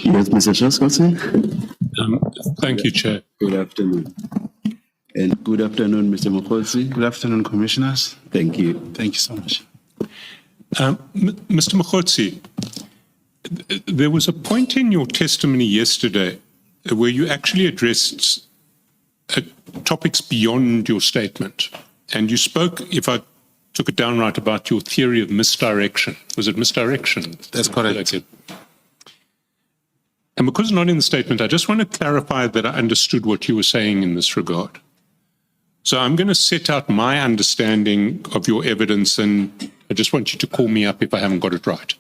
Yes, Mr. Shaskolson. Thank you, Chair. Good afternoon. And good afternoon, Mr. Mogotsi. Good afternoon, Commissioners. Thank you. Thank you so much. Mr. Mogotsi, there was a point in your testimony yesterday where you actually addressed topics beyond your statement. And you spoke, if I took it down right, about your theory of misdirection. Was it misdirection? That's correct. And because it's not in the statement, I just want to clarify that I understood what you were saying in this regard. So I'm going to set out my understanding of your evidence, and I just want you to call me up if I haven't got it right.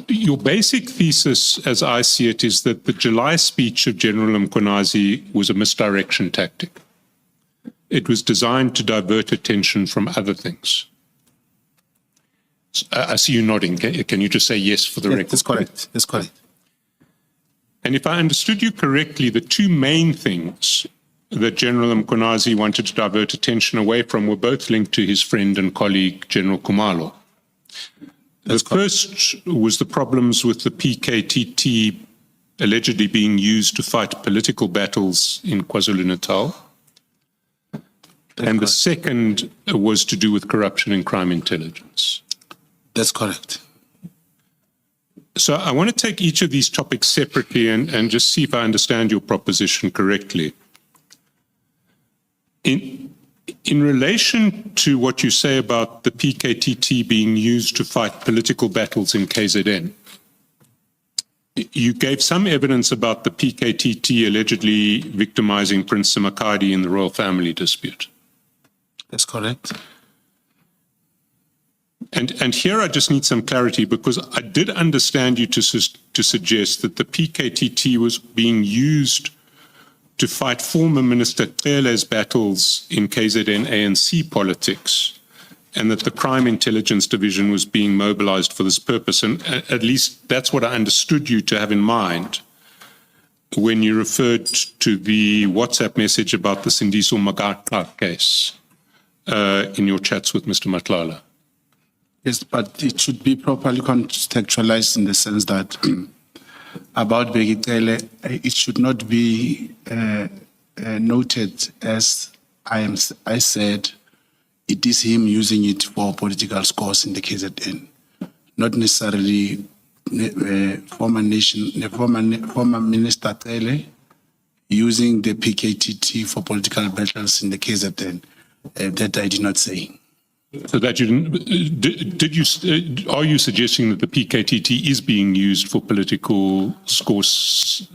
Your basic thesis, as I see it, is that the July speech of General Mkhwanazi was a misdirection tactic. It was designed to divert attention from other things. I see you nodding. Can you just say yes for the record? That's correct. That's correct. And if I understood you correctly, the two main things that General Mkhwanazi wanted to divert attention away from were both linked to his friend and colleague, General Khumalo. The first was the problems with the PKTT allegedly being used to fight political battles in KwaZulu-Natal. And the second was to do with corruption and crime intelligence. That's correct. So I want to take each of these topics separately and just see if I understand your proposition correctly. In relation to what you say about the PKTT being used to fight political battles in KZN, you gave some evidence about the PKTT allegedly victimizing Prince Simakadi in the royal family dispute. That's correct. And here I just need some clarity, because I did understand you to suggest that the PKTT was being used to fight former Minister Cele's battles in KZN ANC politics, and that the Crime Intelligence Division was being mobilized for this purpose. And at least that's what I understood you to have in mind when you referred to the WhatsApp message about the Sindiso Magaka case in your chats with Mr. Matlala. Yes, but it should be properly contextualized in the sense that about Bheki Cele, it should not be noted as I said, it is him using it for political scores in the KZN, not necessarily former Minister Cele using the PKTT for political battles in the KZN. That I did not say. So that you didn't, are you suggesting that the PKTT is being used for political scores?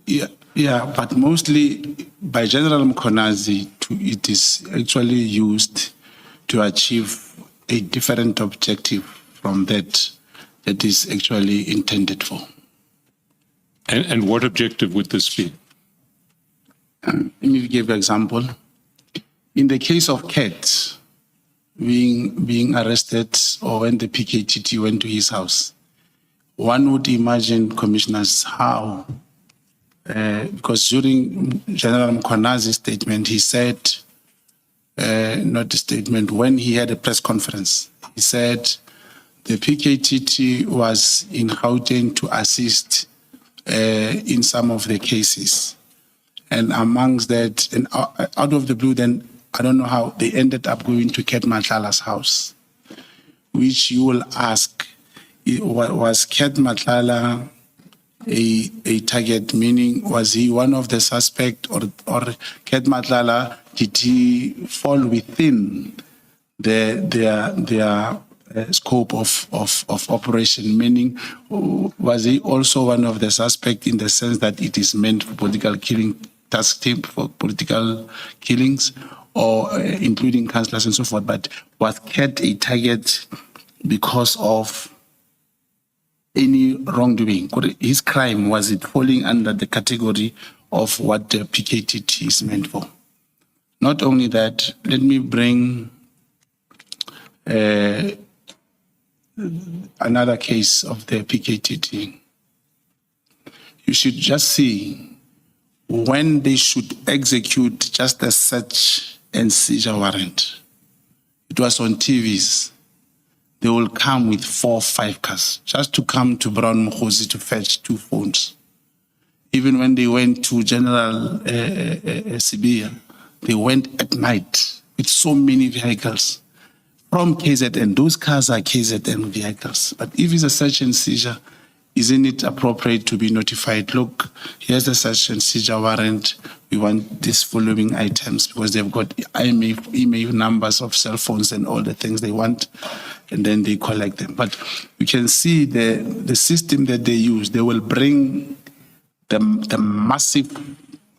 Yeah, but mostly by General Mkhwanazi, it is actually used to achieve a different objective from that is actually intended for. And what objective would this be? Let me give an example. In the case of Kat being arrested, or when the PKTT went to his house, one would imagine, Commissioners, how, because during General Mkhwanazi's statement, he said, not the statement, when he had a press conference, he said the PKTT was in Gauteng to assist in some of the cases. And amongst that, and out of the blue, then I don't know how they ended up going to Ket Matlala's house, which you will ask, was Ket Matlala a target? Meaning, was he one of the suspects, or Ket Matlala, did he fall within their scope of operation? Meaning, was he also one of the suspects in the sense that it is meant for political killing, task team for political killings, or including councillors and so forth? But was Ket a target because of any wrongdoing? His crime, was it falling under the category of what the PKTT is meant for? Not only that, let me bring another case of the PKTT. You should just see when they should execute just a search and seizure warrant. It was on TVs. they will come with 4 or 5 cars just to come to Brown Mogotsi to fetch 2 phones. Even when they went to General Sibia, they went at night with so many vehicles from KZN. Those cars are KZN vehicles. But if it's a search and seizure, isn't it appropriate to be notified? Look, here's the search and seizure warrant. We want these following items because they've got email numbers of cell phones and all the things they want, and then they collect them. But you can see the system that they use. They will bring the massive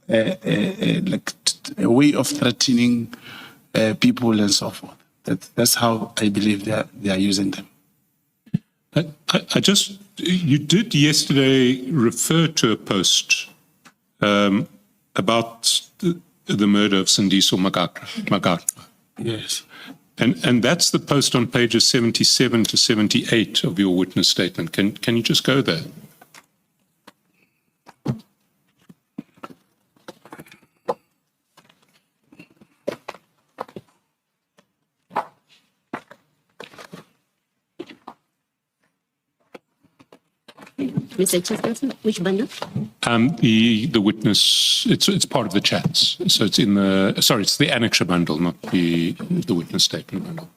like a way of threatening people and so forth. That's how I believe they are using them. You did yesterday refer to a post about the murder of Sindiso Magatra. Yes. And that's the post on pages 77 to 78 of your witness statement. Can you just go there? Mr. Chairperson, which bundle? The witness, it's part of the chats. So it's in it's the annexure bundle, not the witness statement bundle.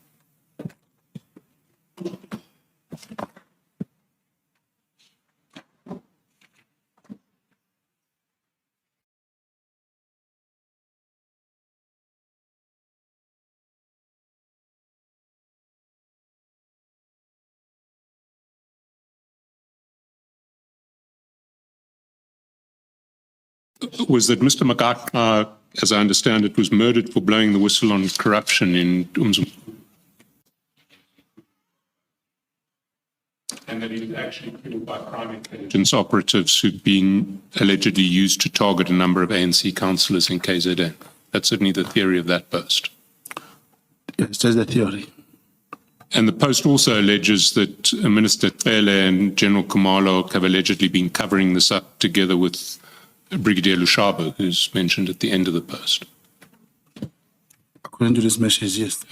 Was that Mr. Magatra, as I understand it, was murdered for blowing the whistle on corruption in Umzum? And that he was actually killed by crime intelligence operatives who'd been allegedly used to target a number of ANC councillors in KZN. That's certainly the theory of that post. Yes, that's the theory. And the post also alleges that Minister Cele and General Kumalo have allegedly been covering this up together with Brigadier Lushaba, who's mentioned at the end of the post. According to this message, yes.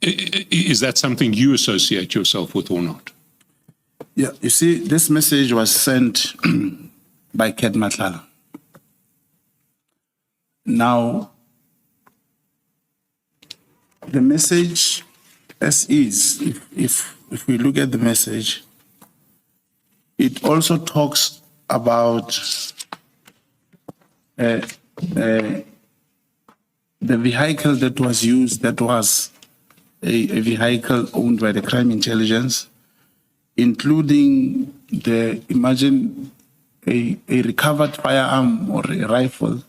Is that something you associate yourself with or not? Yeah, you see, this message was sent by Ket Matlala. Now, the message as is, if we look at the message, it also talks about the vehicle that was used, that was a vehicle owned by the crime intelligence, including imagine a recovered firearm or a rifle,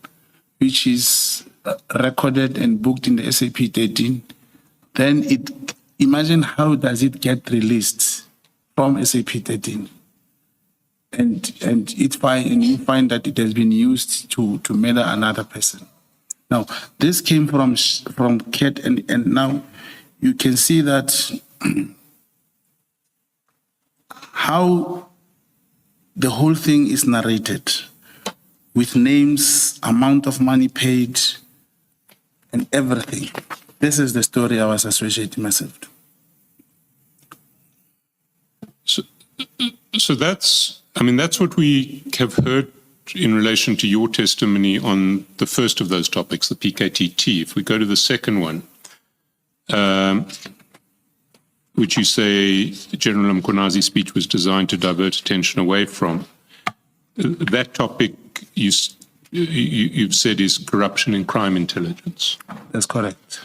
which is recorded and booked in the SAP 13. Then imagine how does it get released from SAP 13? And you find that it has been used to murder another person. Now, this came from Ket, and now you can see that how the whole thing is narrated with names, amount of money paid, and everything. This is the story I was associating myself to. So that's what we have heard in relation to your testimony on the first of those topics, the PKTT. If we go to the second one, which you say General Mkonazi's speech was designed to divert attention away from, that topic you've said is corruption and crime intelligence. That's correct.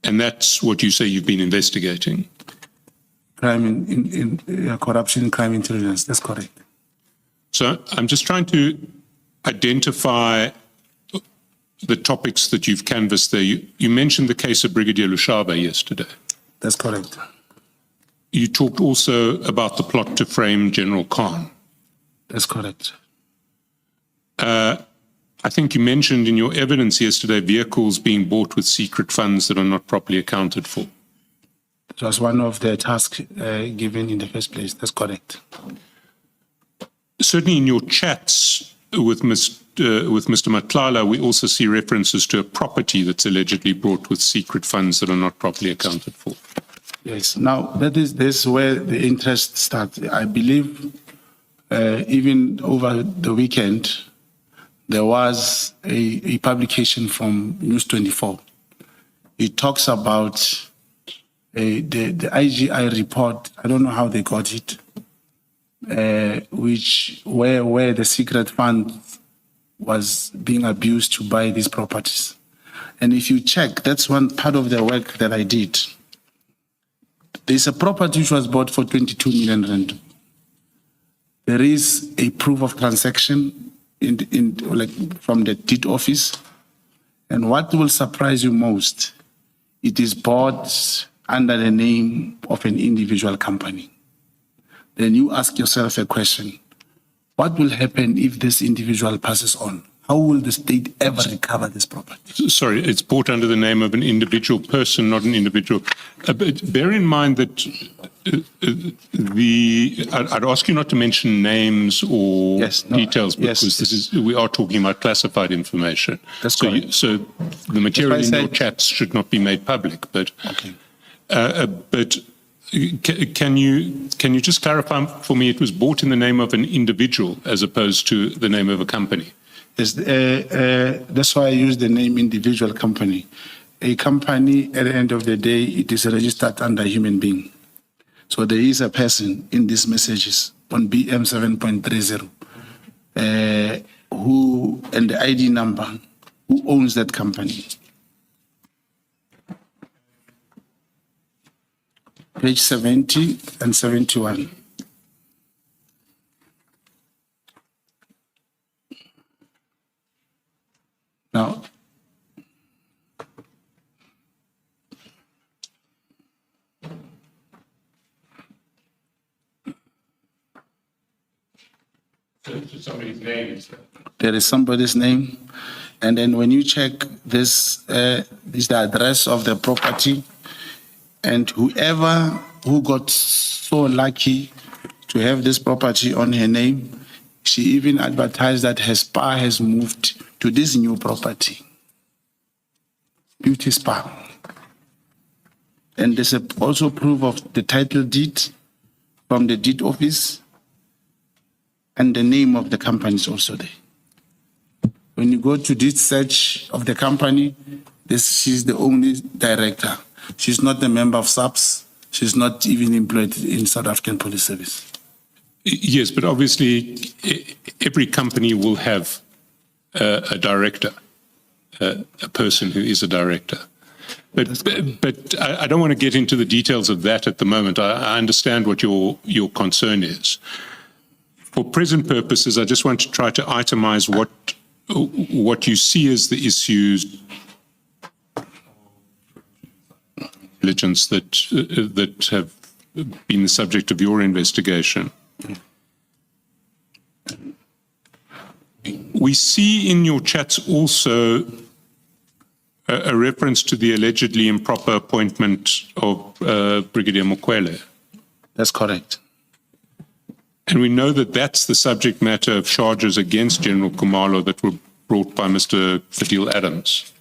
And that's what you say you've been investigating. Corruption and crime intelligence, that's correct. So I'm just trying to identify the topics that you've canvassed there. You mentioned the case of Brigadier Lushaba yesterday. That's correct. You talked also about the plot to frame General Khan. That's correct. I think you mentioned in your evidence yesterday vehicles being bought with secret funds that are not properly accounted for. It was one of the tasks given in the first place. That's correct. Certainly in your chats with Mr. Matlala, we also see references to a property that's allegedly bought with secret funds that are not properly accounted for. Yes. Now, this is where the interest starts. I believe even over the weekend, there was a publication from News 24. It talks about the IGI report. I don't know how they got it, where the secret fund was being abused to buy these properties. And if you check, that's one part of the work that I did. There's a property which was bought for 22 million rand. There is a proof of transaction from the deed office. And what will surprise you most, it is bought under the name of an individual company. Then you ask yourself a question: what will happen if this individual passes on? How will the state ever recover this property? Sorry, it's bought under the name of an individual person, not an individual. But bear in mind that I'd ask you not to mention names or details, because we are talking about classified information. That's correct. So the material in your chats should not be made public. But can you just clarify for me? It was bought in the name of an individual as opposed to the name of a company. Yes, that's why I use the name individual company. A company, at the end of the day, it is registered under a human being. So there is a person in these messages on BM 7.30 and the ID number, who owns that company. Page 70 and 71. Now, somebody's name. There is somebody's name, and then when you check this is the address of the property, and whoever who got so lucky to have this property on her name, she even advertised that her spa has moved to this new property, Beauty Spa. And there's also proof of the title deed from the deed office, and the name of the company is also there. When you go to this search of the company, she's the only director. She's not a member of SAPS. She's not even employed in South African Police Service. Yes, but obviously every company will have a director, a person who is a director. But I don't want to get into the details of that at the moment. I understand what your concern is. For present purposes, I just want to try to itemize what you see as the issues, intelligence that have been the subject of your investigation. We see in your chats also a reference to the allegedly improper appointment of Brigadier Mokwele. That's correct. And we know that that's the subject matter of charges against General Khumalo that were brought by Mr. Fadil Adams.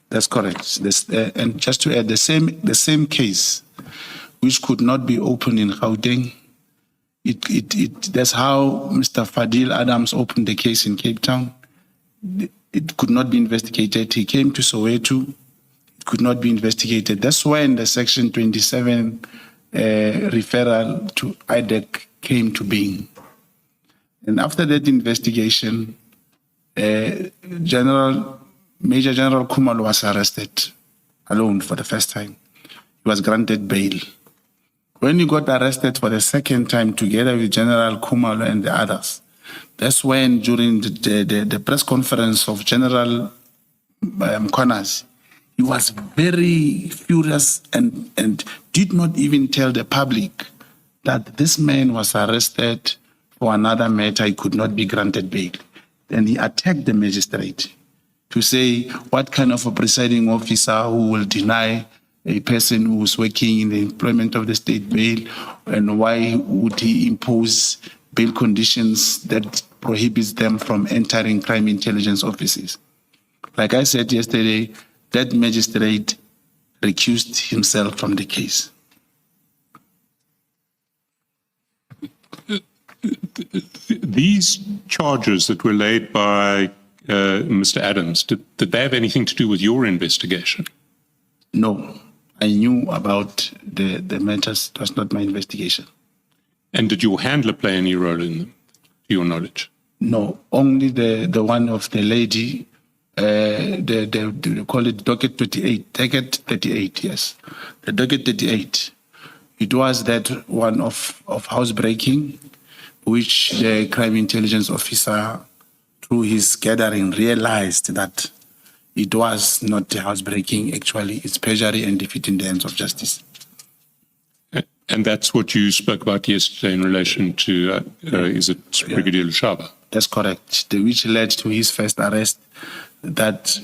That's correct. And just to add, the same case, which could not be opened in Gauteng, that's how Mr. Fadil Adams opened the case in Cape Town. It could not be investigated. He came to Soweto. It could not be investigated. That's when the Section 27 referral to IDEC came to being. And after that investigation, Major General Khumalo was arrested alone for the first time. He was granted bail. When he got arrested for the second time together with General Khumalo and the others, that's when during the press conference of General Mkhwanazi, he was very furious and did not even tell the public that this man was arrested for another matter. He could not be granted bail. Then he attacked the magistrate to say, what kind of a presiding officer who will deny a person who is working in the employment of the state bail, and why would he impose bail conditions that prohibits them from entering crime intelligence offices? Like I said yesterday, that magistrate recused himself from the case. These charges that were laid by Mr. Adams, did they have anything to do with your investigation? No, I knew about the matters. It was not my investigation. And did your handler play any role in them, to your knowledge? No, only the one of the lady, they call it docket 38, yes. The docket 38. It was that one of housebreaking, which the crime intelligence officer, through his gathering, realized that it was not housebreaking, actually, it's perjury and defeat in the hands of justice. And that's what you spoke about yesterday in relation to, is it Brigadier Lushaba? That's correct. Which led to his first arrest. That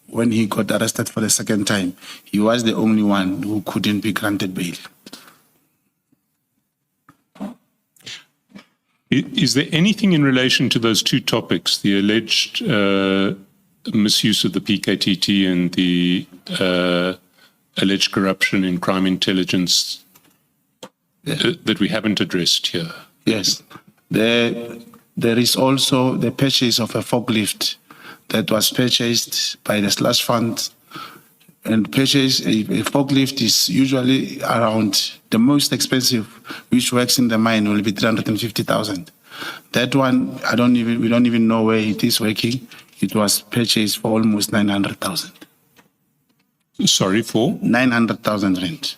when he got arrested for the second time, he was the only one who couldn't be granted bail. Is there anything in relation to those two topics, the alleged misuse of the PKTT and the alleged corruption in crime intelligence, that we haven't addressed here? Yes. There is also the purchase of a forklift that was purchased by the slush fund. And purchase a forklift is usually around the most expensive, which works in the mine, will be 350,000. That one, we don't even know where it is working. It was purchased for almost 900,000. Sorry, for? 900,000 rand.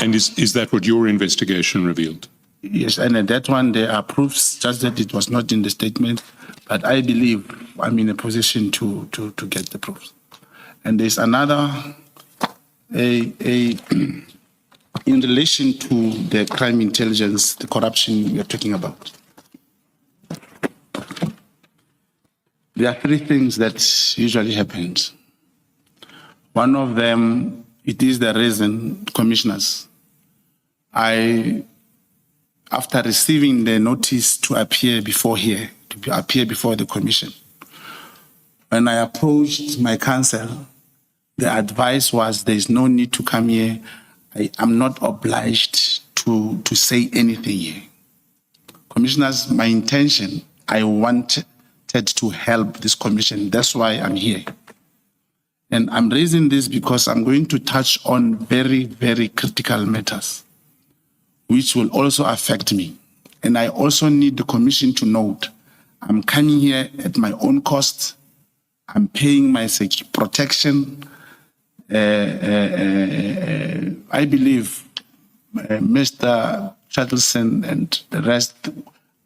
And is that what your investigation revealed? Yes, and that one, there are proofs, just that it was not in the statement, but I believe I'm in a position to get the proofs. And there's another, in relation to the crime intelligence, the corruption we are talking about. There are three things that usually happen. One of them, it is the reason, commissioners, after receiving the notice to appear before the commission, when I approached my counsel, the advice was there is no need to come here. I am not obliged to say anything here. Commissioners, my intention, I wanted to help this commission. That's why I'm here. And I'm raising this because I'm going to touch on very, very critical matters, which will also affect me. And I also need the commission to note, I'm coming here at my own cost. I'm paying my protection. I believe Mr. Chattleson and the rest,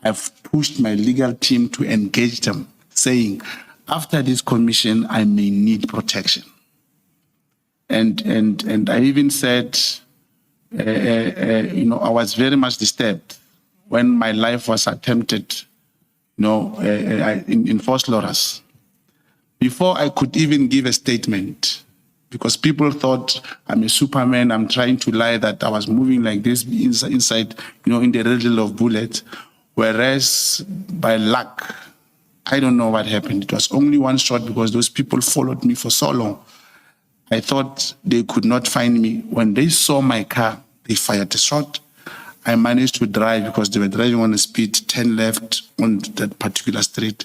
I've pushed my legal team to engage them, saying, after this commission, I may need protection. And I even said, I was very much disturbed when my life was attempted, in forced Loras. Before I could even give a statement, because people thought I'm a Superman, I'm trying to lie that I was moving like this inside, in the riddle of bullets, whereas by luck, I don't know what happened. It was only one shot because those people followed me for so long. I thought they could not find me. When they saw my car, they fired a shot. I managed to drive because they were driving on a speed 10 left on that particular street.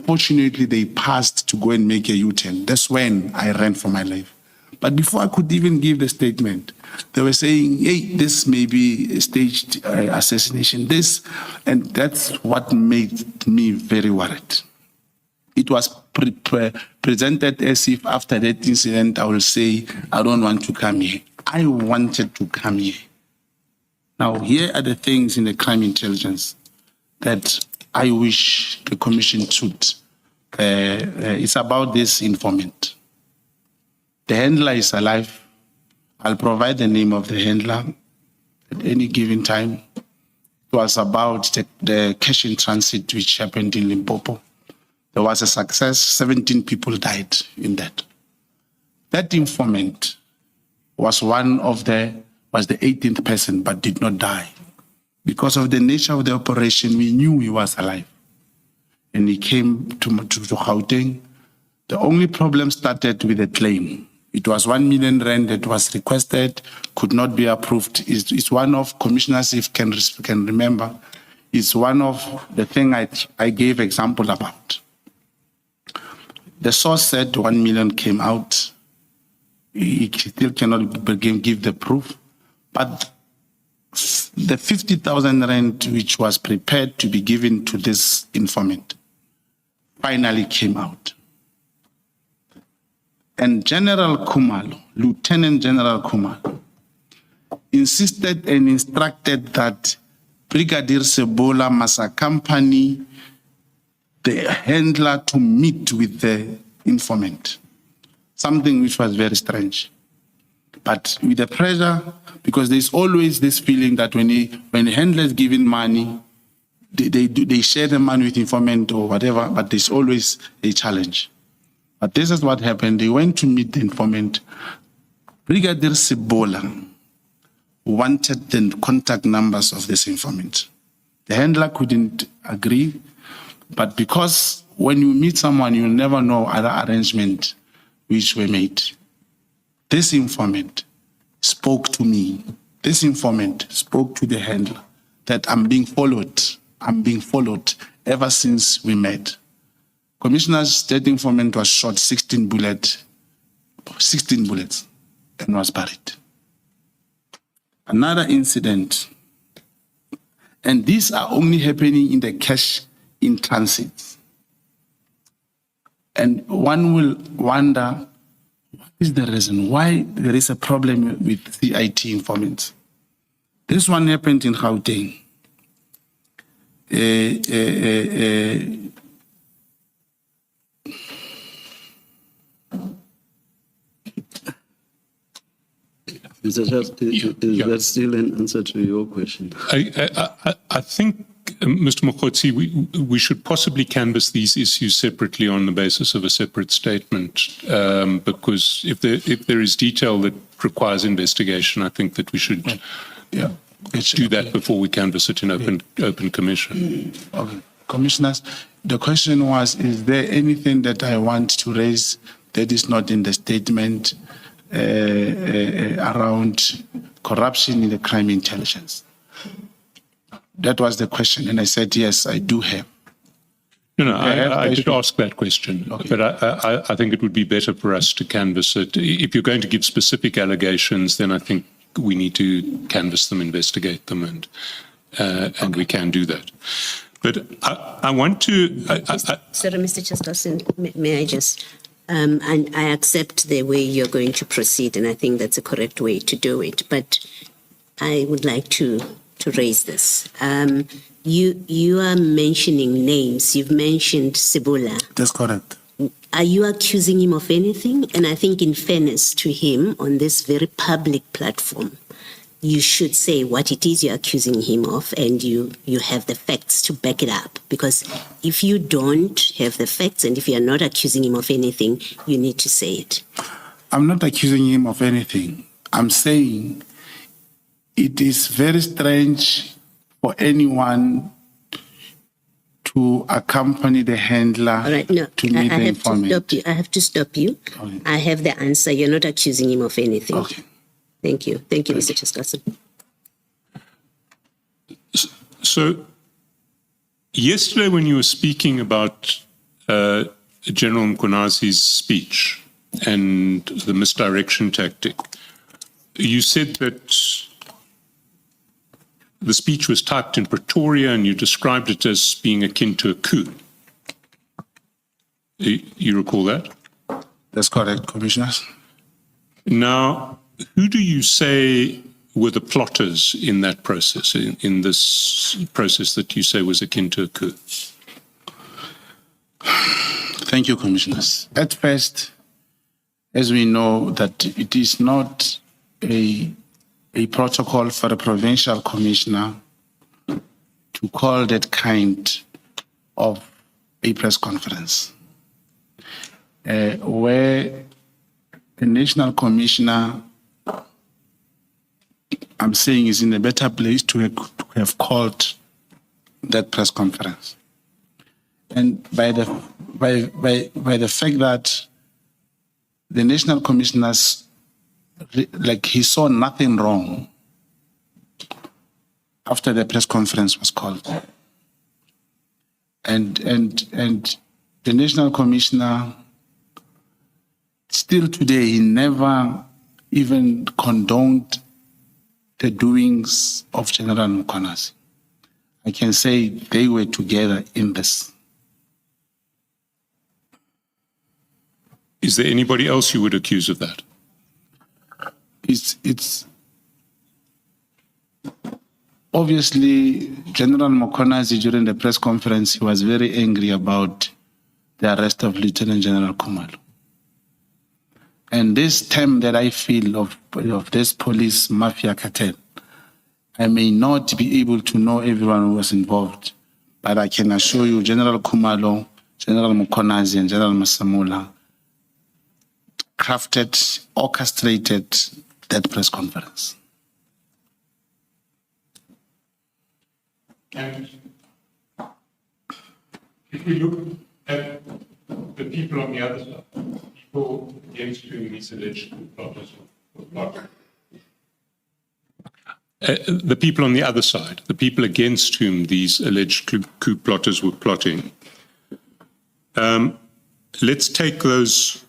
Fortunately, they passed to go and make a U-turn. That's when I ran for my life. But before I could even give the statement, they were saying, hey, this may be a staged assassination, and that's what made me very worried. It was presented as if after that incident, I will say, I don't want to come here. I wanted to come here. Now, here are the things in the crime intelligence that I wish the commission should. It's about this informant. The handler is alive. I'll provide the name of the handler at any given time. It was about the cash in transit which happened in Limpopo. There was a success. 17 people died in that. That informant was the 18th person, but did not die. Because of the nature of the operation, we knew he was alive. And he came to Gauteng. The only problem started with the plane. It was 1 million rand that was requested, could not be approved. It's one of, commissioners, if can remember, it's one of the thing I gave example about. The source said 1 million came out. He still cannot give the proof, but the 50,000 rand which was prepared to be given to this informant finally came out. And General Kumalo, Lieutenant General Kumalo, insisted and instructed that Brigadier Sebola must accompany the handler to meet with the informant, something which was very strange. But with the pressure, because there's always this feeling that when the handler is giving money, they share the money with informant or whatever, but there's always a challenge. But this is what happened. They went to meet the informant. Brigadier Sebola wanted the contact numbers of this informant. The handler couldn't agree, but because when you meet someone, you never know other arrangements which were made. This informant spoke to me. This informant spoke to the handler that I'm being followed. I'm being followed ever since we met. Commissioner's that informant was shot 16 bullets, and was buried. Another incident, and these are only happening in the cash in transit. And one will wonder, what is the reason why there is a problem with CIT informants? This one happened in Gauteng. Mr. Chair, is that still an answer to your question? I think, Mr. Mogotsi, we should possibly canvass these issues separately on the basis of a separate statement, because if there is detail that requires investigation, I think that we should do that before we canvass it in open commission. Okay. Commissioners, the question was, is there anything that I want to raise that is not in the statement around corruption in the crime intelligence? That was the question, and I said, yes, I do have. No, I did ask that question, okay. But I think it would be better for us to canvass it. If you're going to give specific allegations, then I think we need to canvass them, investigate them, and we can do that. But I want to... Sorry, Mr. Chairperson, may I just... and I accept the way you're going to proceed, and I think that's a correct way to do it. But I would like to raise this. You are mentioning names. You've mentioned Sebola. That's correct. Are you accusing him of anything? And I think in fairness to him, on this very public platform, you should say what it is you're accusing him of, and you have the facts to back it up. Because if you don't have the facts, and if you're not accusing him of anything, you need to say it. I'm not accusing him of anything. I'm saying it is very strange for anyone to accompany the handler. All right, no, to meet the informant. I have to stop you. Okay. I have the answer. You're not accusing him of anything. Okay. Thank you. Thank you, Mr. Chairperson. So, yesterday when you were speaking about General Mkonazi's speech and the misdirection tactic, you said that the speech was typed in Pretoria and you described it as being akin to a coup. You recall that? That's correct, Commissioners. Now, who do you say were the plotters in that process, in this process that you say was akin to a coup? Thank you, Commissioners. At first, as we know that it is not a protocol for a provincial commissioner to call that kind of a press conference, where the national commissioner, I'm saying, is in a better place to have called that press conference. And by the fact that the National Commissioners, like he saw nothing wrong after the press conference was called. And the National Commissioner, still today, he never even condoned the doings of General Mogotsi. I can say they were together in this. Is there anybody else you would accuse of that? It's obviously General Mogotsi during the press conference, he was very angry about the arrest of Lieutenant General Khumalo. And this term that I feel of this police mafia cartel, I may not be able to know everyone who was involved, but I can assure you General Khumalo, General Mogotsi, and General Masamula crafted, orchestrated that press conference. And if we look at the people on the other side, people against whom these alleged plotters were plotting. The people on the other side, the people against whom these alleged coup plotters were plotting. Let's take those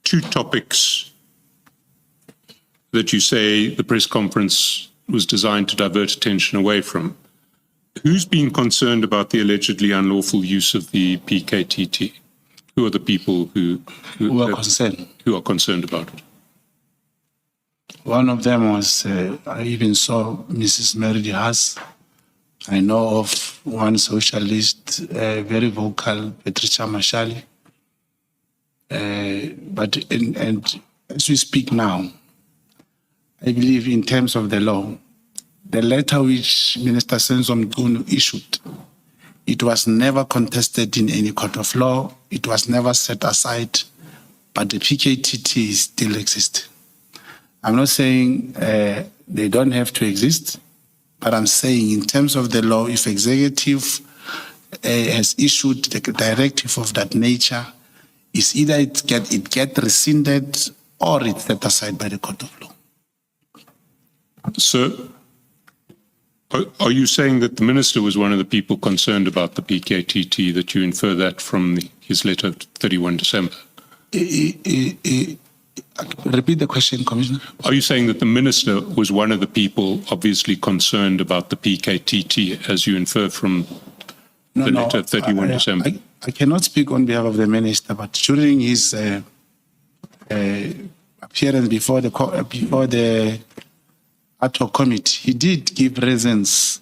two topics that you say the press conference was designed to divert attention away from. Who's been concerned about the allegedly unlawful use of the PKTT? Who are the people who are concerned? Who are concerned about it? One of them was, I even saw Mrs. Mary Haas. I know of one socialist, very vocal, Patricia Mashali. But as we speak now, I believe in terms of the law, the letter which Minister Senzo Mchunu issued, it was never contested in any court of law. It was never set aside, but the PKTT still exists. I'm not saying they don't have to exist, but I'm saying in terms of the law, if executive has issued the directive of that nature, it's either it get rescinded or it's set aside by the court of law. So, are you saying that the minister was one of the people concerned about the PKTT, that you infer that from his letter of 31 December? Repeat the question, Commissioner. Are you saying that the minister was one of the people obviously concerned about the PKTT, as you infer from the letter of 31 December? I cannot speak on behalf of the minister, but during his appearance before the ad hoc committee, he did give reasons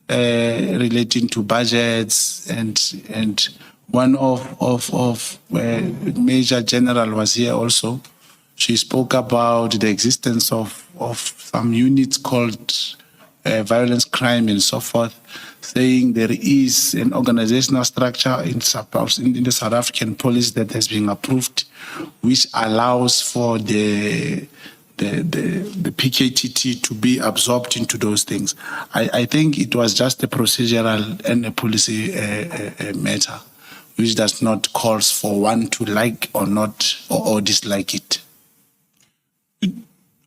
relating to budgets, and one of Major General was here also. She spoke about the existence of some units called violence crime and so forth, saying there is an organizational structure in the South African police that has been approved, which allows for the PKTT to be absorbed into those things. I think it was just a procedural and a policy matter, which does not call for one to like or not or dislike it.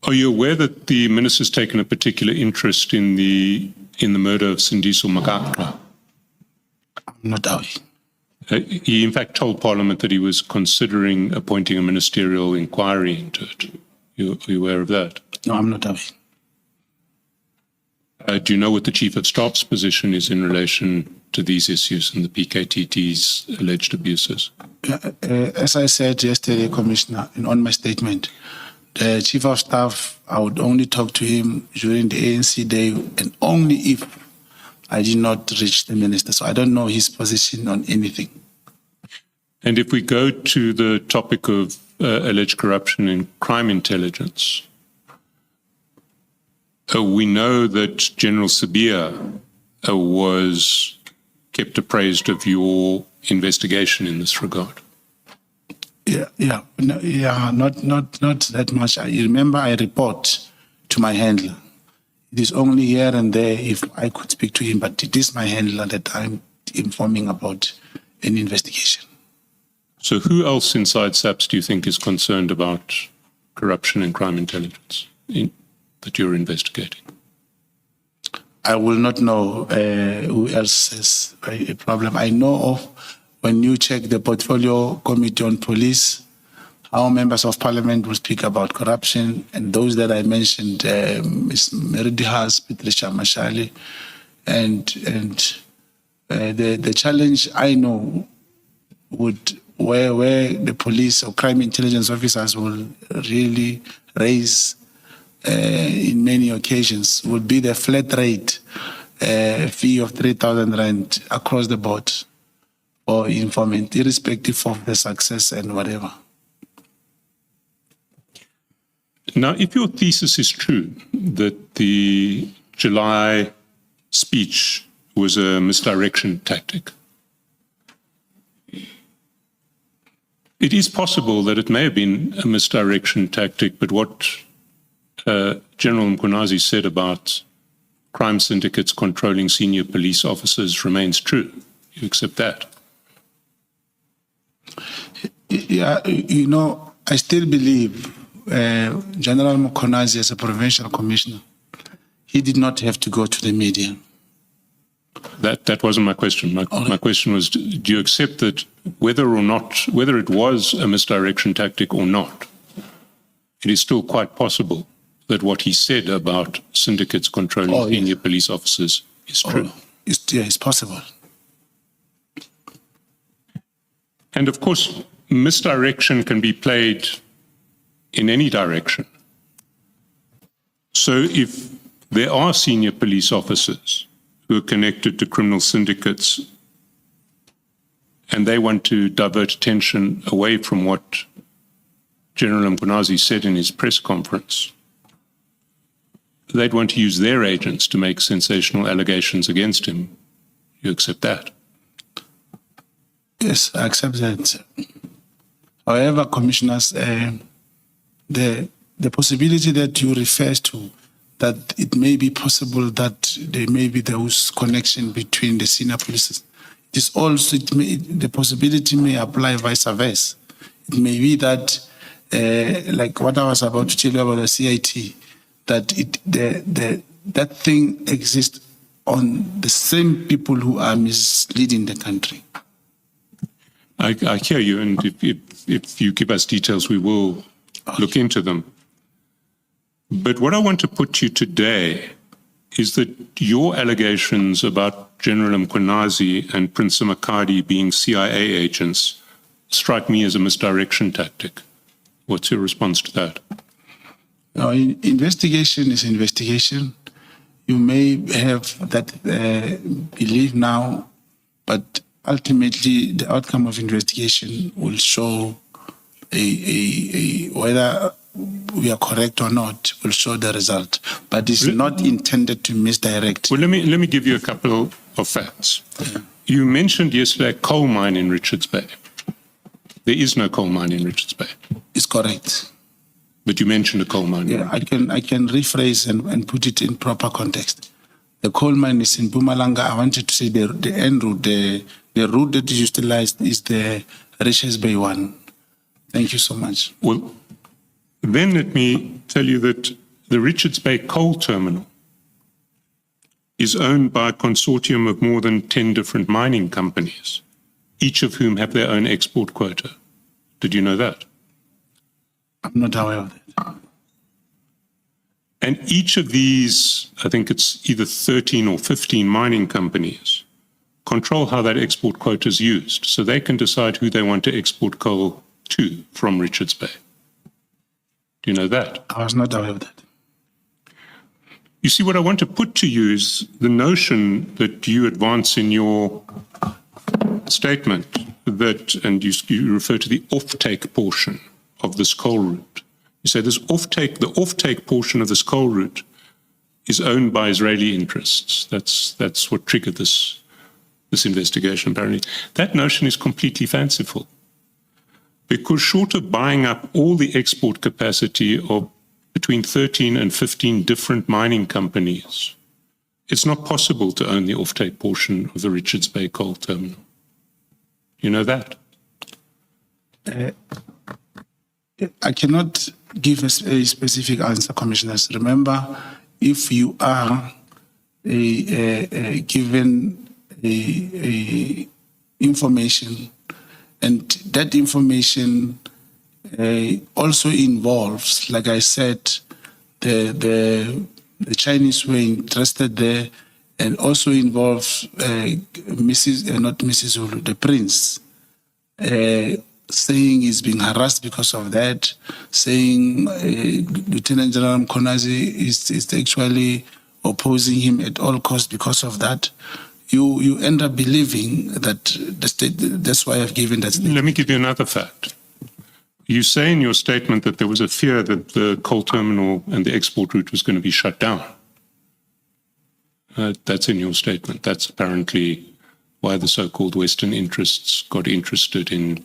Are you aware that the minister's taken a particular interest in the murder of Sindiso Magagwa? I'm not aware. He in fact told Parliament that he was considering appointing a ministerial inquiry into it. Are you aware of that? No, I'm not aware. Do you know what the Chief of Staff's position is in relation to these issues and the PKTT's alleged abuses? As I said yesterday, Commissioner, on my statement, the Chief of Staff, I would only talk to him during the ANC day and only if I did not reach the minister. So I don't know his position on anything. And if we go to the topic of alleged corruption in crime intelligence, we know that General Sabia was kept appraised of your investigation in this regard. Not that much. I remember I report to my handler. It is only here and there if I could speak to him, but it is my handler that I'm informing about an investigation. So who else inside SAPS do you think is concerned about corruption and crime intelligence that you're investigating? I will not know who else has a problem. I know of, when you check the portfolio committee on police, our members of parliament will speak about corruption, and those that I mentioned, Ms. Meridihas, Patricia Mashali, and the challenge I know would where the police or crime intelligence officers will really raise in many occasions would be the flat rate fee of 3,000 rand across the board for informant, irrespective of the success and whatever. Now, if your thesis is true, that the July speech was a misdirection tactic, it is possible that it may have been a misdirection tactic, but what General Mkhunazi said about crime syndicates controlling senior police officers remains true. You accept that? Yeah, you know, I still believe General Mkhunazi, as a provincial commissioner, he did not have to go to the media. That wasn't my question. My question was, do you accept that whether it was a misdirection tactic or not, it is still quite possible that what he said about syndicates controlling senior police officers is true? It's possible. And of course, misdirection can be played in any direction. So if there are senior police officers who are connected to criminal syndicates and they want to divert attention away from what General Mkhunazi said in his press conference, they'd want to use their agents to make sensational allegations against him. You accept that? Yes, I accept that. However, commissioners, the possibility that you refer to, that it may be possible that there may be those connection between the senior police, it is also, the possibility may apply vice versa. It may be that, like what I was about to tell you about the CIT, that that thing exists on the same people who are misleading the country. I hear you, and if you give us details, we will look into them. But what I want to put to you today is that your allegations about General Mkhunazi and Prince Makadi being CIA agents strike me as a misdirection tactic. What's your response to that? Now, investigation is investigation. You may have that belief now, but ultimately the outcome of investigation will show whether we are correct or not, will show the result. But it's not intended to misdirect. Well, let me give you a couple of facts. Yeah. You mentioned yesterday a coal mine in Richards Bay. There is no coal mine in Richards Bay. It's correct. But you mentioned a coal mine. Yeah, I can rephrase and put it in proper context. The coal mine is in Mpumalanga. I wanted to say the end route, the route that is utilized is the Richards Bay one. Thank you so much. Well, then let me tell you that the Richards Bay coal terminal is owned by a consortium of more than 10 different mining companies, each of whom have their own export quota. Did you know that? I'm not aware of that. And each of these, I think it's either 13 or 15 mining companies, control how that export quota is used. So they can decide who they want to export coal to from Richards Bay. Do you know that? I was not aware of that. You see, what I want to put to you is the notion that you advance in your statement that, and you refer to the off-take portion of this coal route. You say this off-take, the off-take portion of this coal route is owned by Israeli interests. That's what triggered this investigation, apparently. That notion is completely fanciful. Because short of buying up all the export capacity of between 13 and 15 different mining companies, it's not possible to own the off-take portion of the Richards Bay coal terminal. You know that? I cannot give a specific answer, commissioners. Remember, if you are given information, and that information also involves, like I said, the Chinese were interested there, and also involves not Mrs. Zulu, the prince, saying he's being harassed because of that, saying Lieutenant General Mkonazi is actually opposing him at all costs because of that. You end up believing that the state. That's why I've given that statement. Let me give you another fact. You say in your statement that there was a fear that the coal terminal and the export route was going to be shut down. That's in your statement. That's apparently why the so-called Western interests got interested in.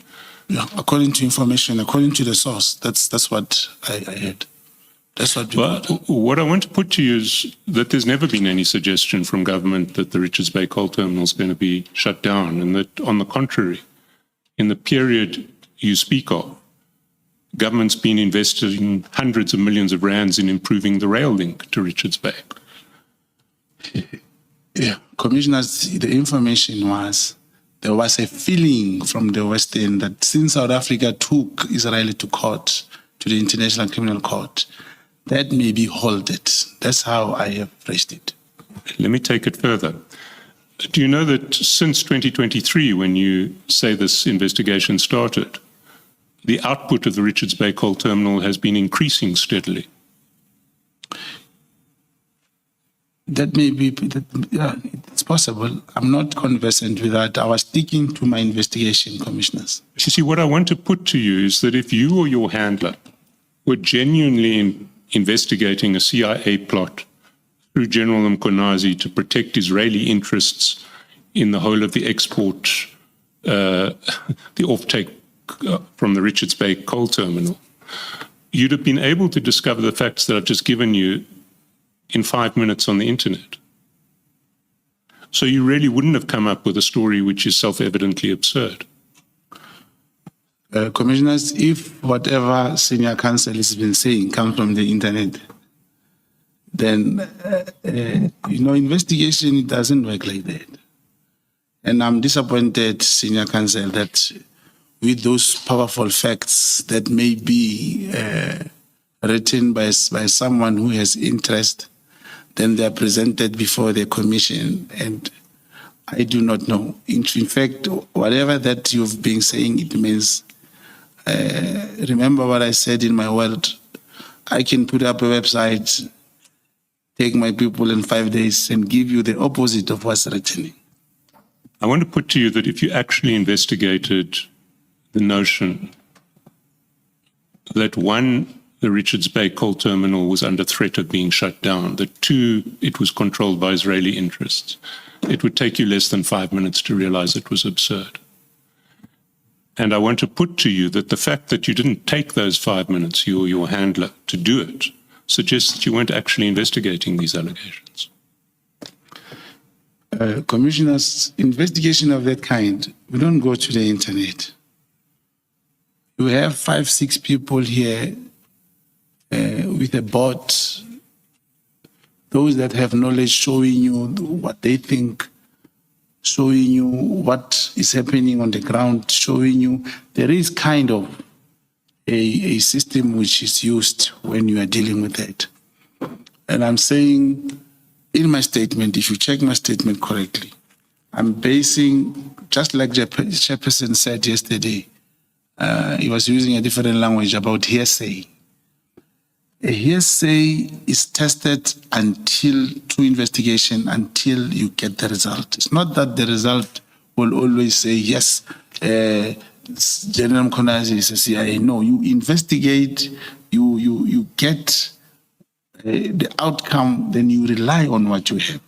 Yeah, according to information, according to the source, that's what I heard. That's what. What I want to put to you is that there's never been any suggestion from government that the Richards Bay coal terminal is going to be shut down, and that, on the contrary, in the period you speak of, government's been investing hundreds of millions of rands in improving the rail link to Richards Bay. Yeah, commissioners, the information was there was a feeling from the West End that since South Africa took Israel to court, to the International Criminal Court, that may be halted. That's how I have phrased it. Let me take it further. Do you know that since 2023, when you say this investigation started, the output of the Richards Bay coal terminal has been increasing steadily? That may be, yeah, it's possible. I'm not conversant with that. I was sticking to my investigation, commissioners. You see, what I want to put to you is that if you or your handler were genuinely investigating a CIA plot through General Mkonazi to protect Israeli interests in the whole of the export, the offtake from the Richards Bay coal terminal, you'd have been able to discover the facts that I've just given you in 5 minutes on the internet. So you really wouldn't have come up with a story which is self-evidently absurd. Commissioners, if whatever senior counsel has been saying comes from the internet, then, investigation doesn't work like that. And I'm disappointed, senior counsel, that with those powerful facts that may be written by someone who has interest, then they are presented before the commission, and I do not know. In fact, whatever that you've been saying, it means, remember what I said in my world, I can put up a website, take my people in 5 days and give you the opposite of what's written. I want to put to you that if you actually investigated the notion that, one, the Richards Bay coal terminal was under threat of being shut down, that, two, it was controlled by Israeli interests, it would take you less than 5 minutes to realize it was absurd. And I want to put to you that the fact that you didn't take those 5 minutes, you or your handler, to do it, suggests that you weren't actually investigating these allegations. Commissioners, investigation of that kind, we don't go to the internet. You have 5, 6 people here with a bot, those that have knowledge showing you what they think, showing you what is happening on the ground, showing you there is kind of a system which is used when you are dealing with that. And I'm saying in my statement, if you check my statement correctly, I'm basing, just like the chairperson said yesterday, he was using a different language about hearsay. A hearsay is tested until, through investigation, until you get the result. It's not that the result will always say, yes, General Mkonazi is a CIA. No, you investigate, you get the outcome, then you rely on what you have.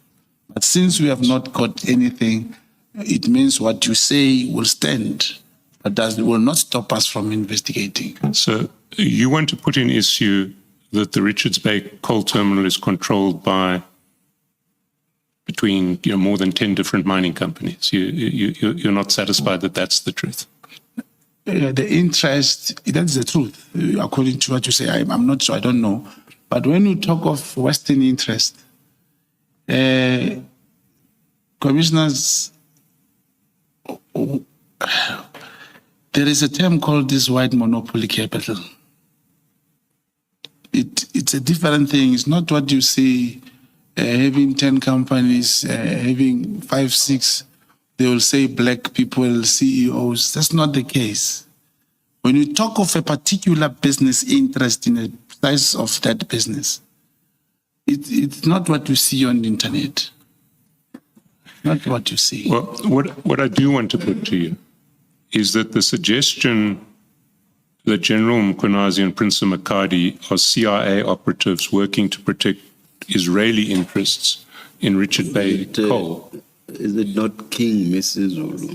But since we have not got anything, it means what you say will stand, but that will not stop us from investigating. So you want to put in issue that the Richards Bay coal terminal is controlled by between more than 10 different mining companies. You're not satisfied that that's the truth? the interest, that's the truth. According to what you say, I'm not sure, I don't know. But when you talk of Western interest, commissioners, there is a term called this white monopoly capital. It's a different thing. It's not what you see having 10 companies, having 5, 6, they will say black people, CEOs. That's not the case. When you talk of a particular business interest in the size of that business, it's not what you see on the internet. Not what you see. Well, what I do want to put to you is that the suggestion that General Mkhwanazi and Prince Makadi are CIA operatives working to protect Israeli interests in Richard Bay coal. Is it not King Mrs. Zulu?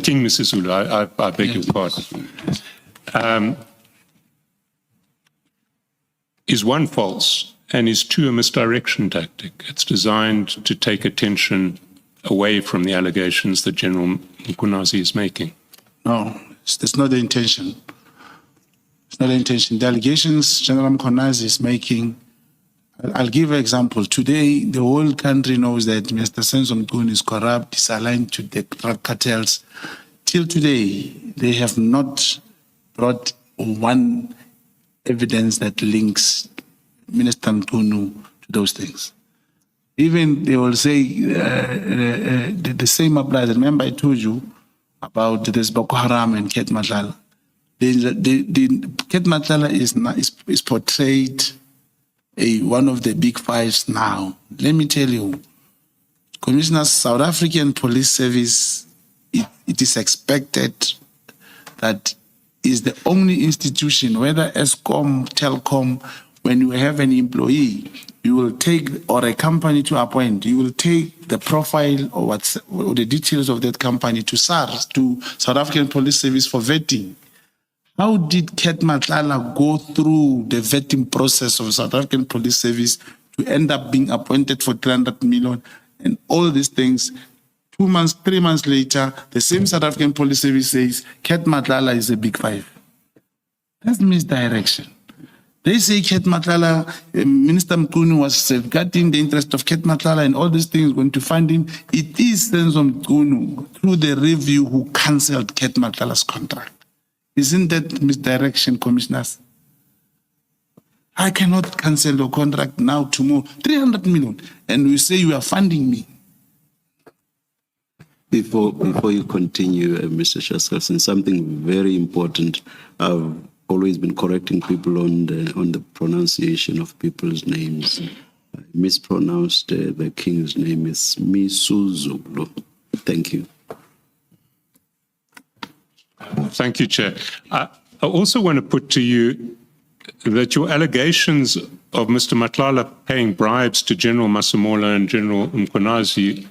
King Mrs. Zulu, I beg your pardon. Is one false, and is two a misdirection tactic. It's designed to take attention away from the allegations that General Mkhwanazi is making. No, that's not the intention. It's not the intention. The allegations General Mkhwanazi is making, I'll give an example. Today, the whole country knows that Mr. Senzo Mchunu is corrupt, is aligned to the drug cartels. Till today, they have not brought one evidence that links Minister Mchunu to those things. Even they will say the same applies. Remember I told you about this Boko Haram and Ket Matlala. Ket Matlala is portrayed one of the big fives now. Let me tell you, Commissioners, South African Police Service, it is expected that is the only institution, whether Eskom, Telkom, when you have an employee, you will take, or a company to appoint, you will take the profile or the details of that company to SARS, to South African Police Service for vetting. How did Ket Matlala go through the vetting process of South African Police Service to end up being appointed for 300 million and all these things? 2 months, 3 months later, the same South African Police Service says Ket Matlala is a big five. That's misdirection. They say Ket Matlala, Minister Mchunu was safeguarding the interest of Ket Matlala and all these things going to fund him. It is Senzo Mchunu, through the review, who cancelled Ket Matlala's contract. Isn't that misdirection, commissioners? I cannot cancel your contract now, tomorrow, 300 million, and you say you are funding me. Before you continue, Mr. Shaskalson, something very important. I've always been correcting people on the pronunciation of people's names. I mispronounced the king's name. It's Misuzulu. Thank you. Thank you, Chair. I also want to put to you that your allegations of Mr. Matlala paying bribes to General Masemola and General Mkhwanazi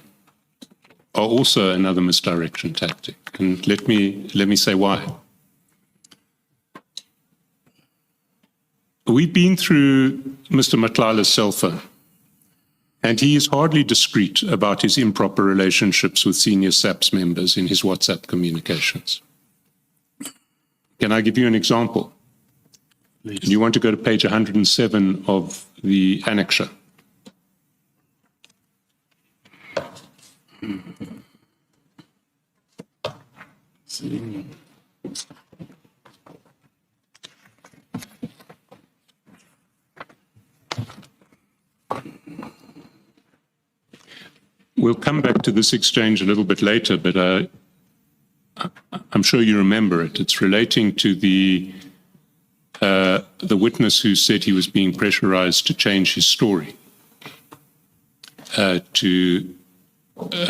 are also another misdirection tactic. And let me say why. We've been through Mr. Matlala's cell phone, and he is hardly discreet about his improper relationships with senior SAPS members in his WhatsApp communications. Can I give you an example? Please. You want to go to page 107 of the annexure. We'll come back to this exchange a little bit later, but I'm sure you remember it. It's relating to the witness who said he was being pressurized to change his story to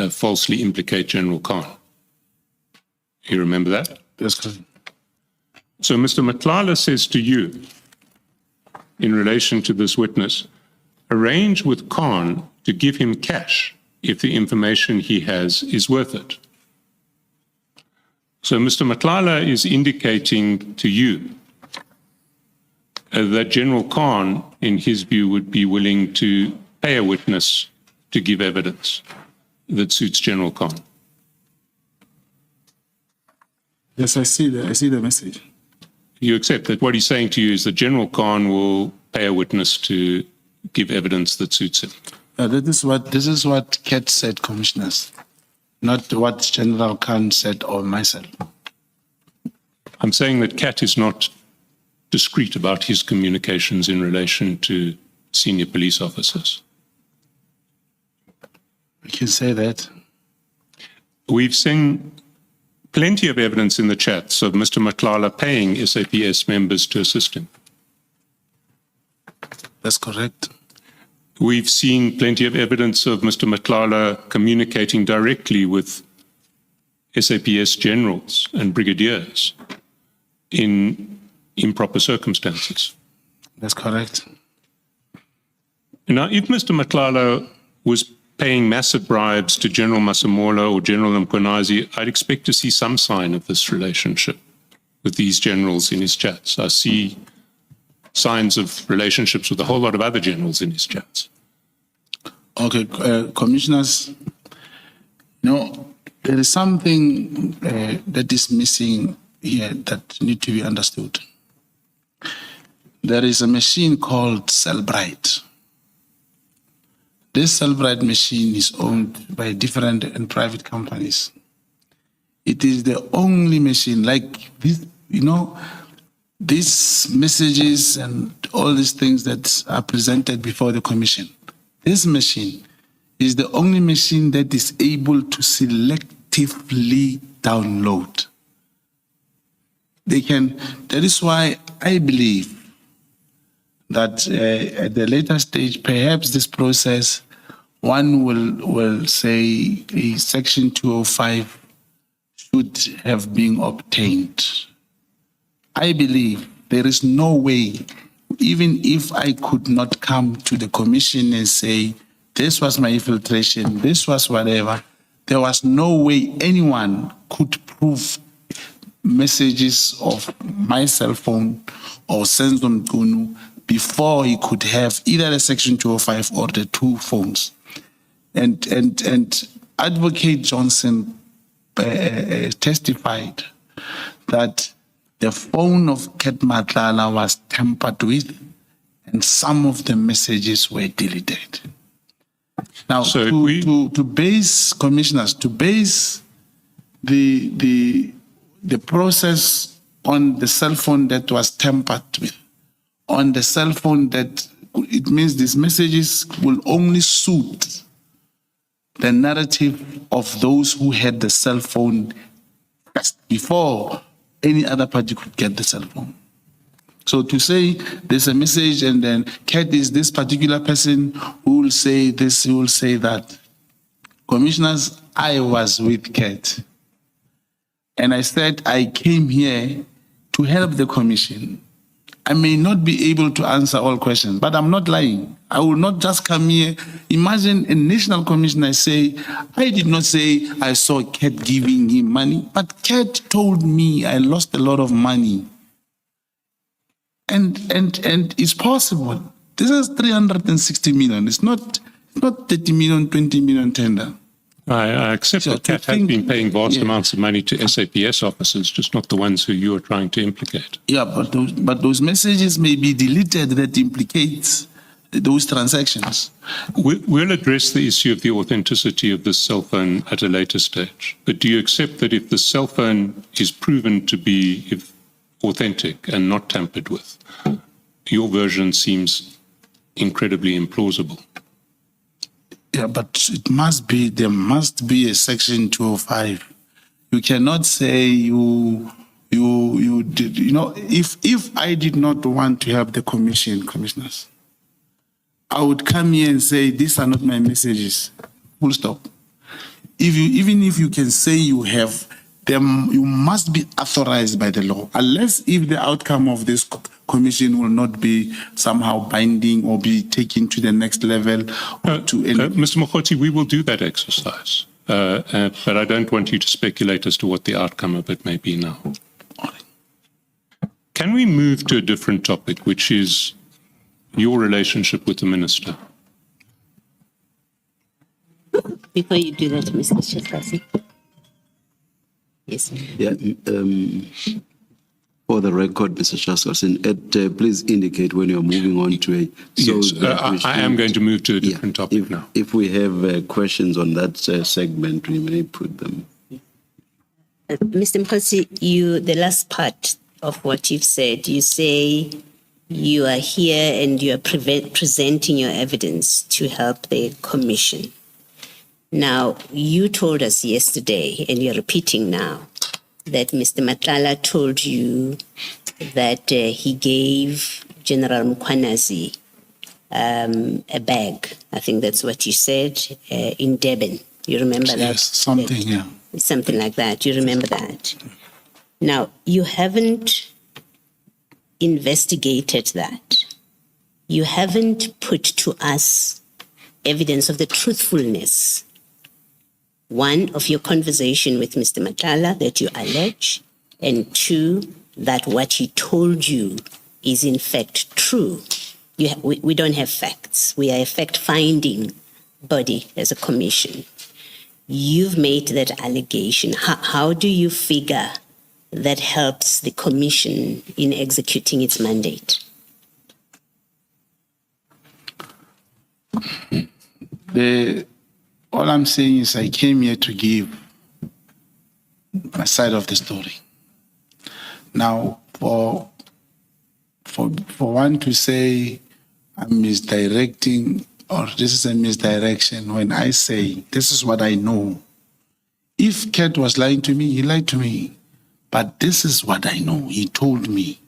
falsely implicate General Khan. You remember that? Yes, correct. So Mr. Matlala says to you, in relation to this witness, arrange with Khan to give him cash if the information he has is worth it. So Mr. Matlala is indicating to you that General Khan, in his view, would be willing to pay a witness to give evidence that suits General Khan. Yes, I see the message. You accept that what he's saying to you is that General Khan will pay a witness to give evidence that suits him. This is what Kat said, commissioners, not what General Khan said or myself. I'm saying that Kat is not discreet about his communications in relation to senior police officers. We can say that. We've seen plenty of evidence in the chats of Mr. Matlala paying SAPS members to assist him. That's correct. We've seen plenty of evidence of Mr. Matlala communicating directly with SAPS generals and brigadiers in improper circumstances. That's correct. Now, if Mr. Matlala was paying massive bribes to General Masemola or General Mkhwanazi, I'd expect to see some sign of this relationship with these generals in his chats. I see signs of relationships with a whole lot of other generals in his chats. Okay, commissioners, there is something that is missing here that need to be understood. There is a machine called Cellbrite. This Cellbrite machine is owned by different and private companies. It is the only machine like this, these messages and all these things that are presented before the commission. This machine is the only machine that is able to selectively download. That is why I believe that at the later stage, perhaps this process, one will say a Section 205 should have been obtained. I believe there is no way, even if I could not come to the commission and say, this was my infiltration, this was whatever, there was no way anyone could prove messages of my cell phone or Senzo Mkunu before he could have either the Section 205 or the two phones. And Advocate Johnson testified that the phone of Kat Matlala was tampered with and some of the messages were deleted. Now, So to base, commissioners, to base the process on the cell phone that was tampered with, on the cell phone that, it means these messages will only suit the narrative of those who had the cell phone first, before any other party could get the cell phone. So to say there's a message and then Kat is this particular person who will say this, who will say that. Commissioners, I was with Kat. And I said I came here to help the commission. I may not be able to answer all questions, but I'm not lying. I will not just come here. Imagine a national commissioner say, I did not say I saw Kat giving him money, but Kat told me I lost a lot of money. And it's possible. This is 360 million. It's not 30 million, 20 million tender. I accept that Kat has been paying vast amounts of money to SAPS officers, just not the ones who you are trying to implicate. Yeah, but those messages may be deleted that implicates those transactions. We'll address the issue of the authenticity of this cell phone at a later stage. But do you accept that if the cell phone is proven to be authentic and not tampered with, your version seems incredibly implausible? Yeah, but there must be a Section 205. You cannot say you did, if I did not want to have the commissioners, I would come here and say, these are not my messages, full stop. Even if you can say you have them, you must be authorized by the law, unless if the outcome of this commission will not be somehow binding or be taken to the next level. Mr. Mogotsi, we will do that exercise, but I don't want you to speculate as to what the outcome of it may be now. Can we move to a different topic, which is your relationship with the minister? Before you do that, Mr. Chekasi, Yes. Yeah. For the record, Mr. Chairperson, please indicate when you're moving on to a. Yes, that we I am going to move to a Yeah, different topic if, now. If we have questions on that segment, we may put them. Mr. Mogotsi, the last part of what you've said, you say you are here and you are presenting your evidence to help the commission. Now, you told us yesterday, and you're repeating now, that Mr. Matlala told you that he gave General Mkhwanazi a bag. I think that's what you said, in Durban. You remember that? Yes, something, yeah. Something like that. You remember that? Now, you haven't investigated that. You haven't put to us evidence of the truthfulness, one, of your conversation with Mr. Matlala that you allege, and two, that what he told you is in fact true. We don't have facts. We are a fact-finding body as a commission. You've made that allegation. How do you figure that helps the commission in executing its mandate? All I'm saying is I came here to give my side of the story. Now, for one to say I'm misdirecting or this is a misdirection, when I say this is what I know. If Kat was lying to me, he lied to me. But this is what I know. He told me.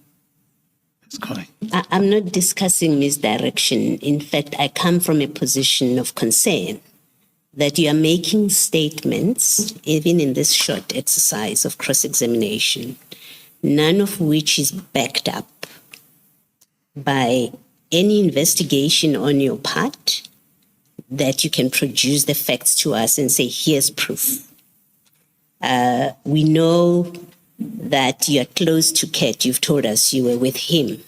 That's correct. I'm not discussing misdirection. In fact, I come from a position of concern that you are making statements, even in this short exercise of cross-examination, none of which is backed up by any investigation on your part that you can produce the facts to us and say, here's proof. We know that you're close to Kat. You've told us you were with him.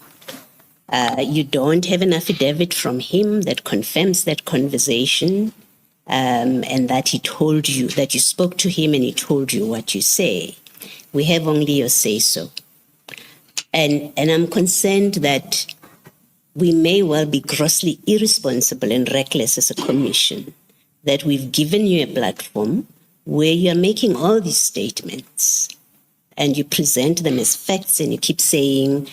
You don't have an affidavit from him that confirms that conversation, and that he told you, that you spoke to him and he told you what you say. We have only your say-so. And I'm concerned that we may well be grossly irresponsible and reckless as a commission, that we've given you a platform where you're making all these statements and you present them as facts and you keep saying,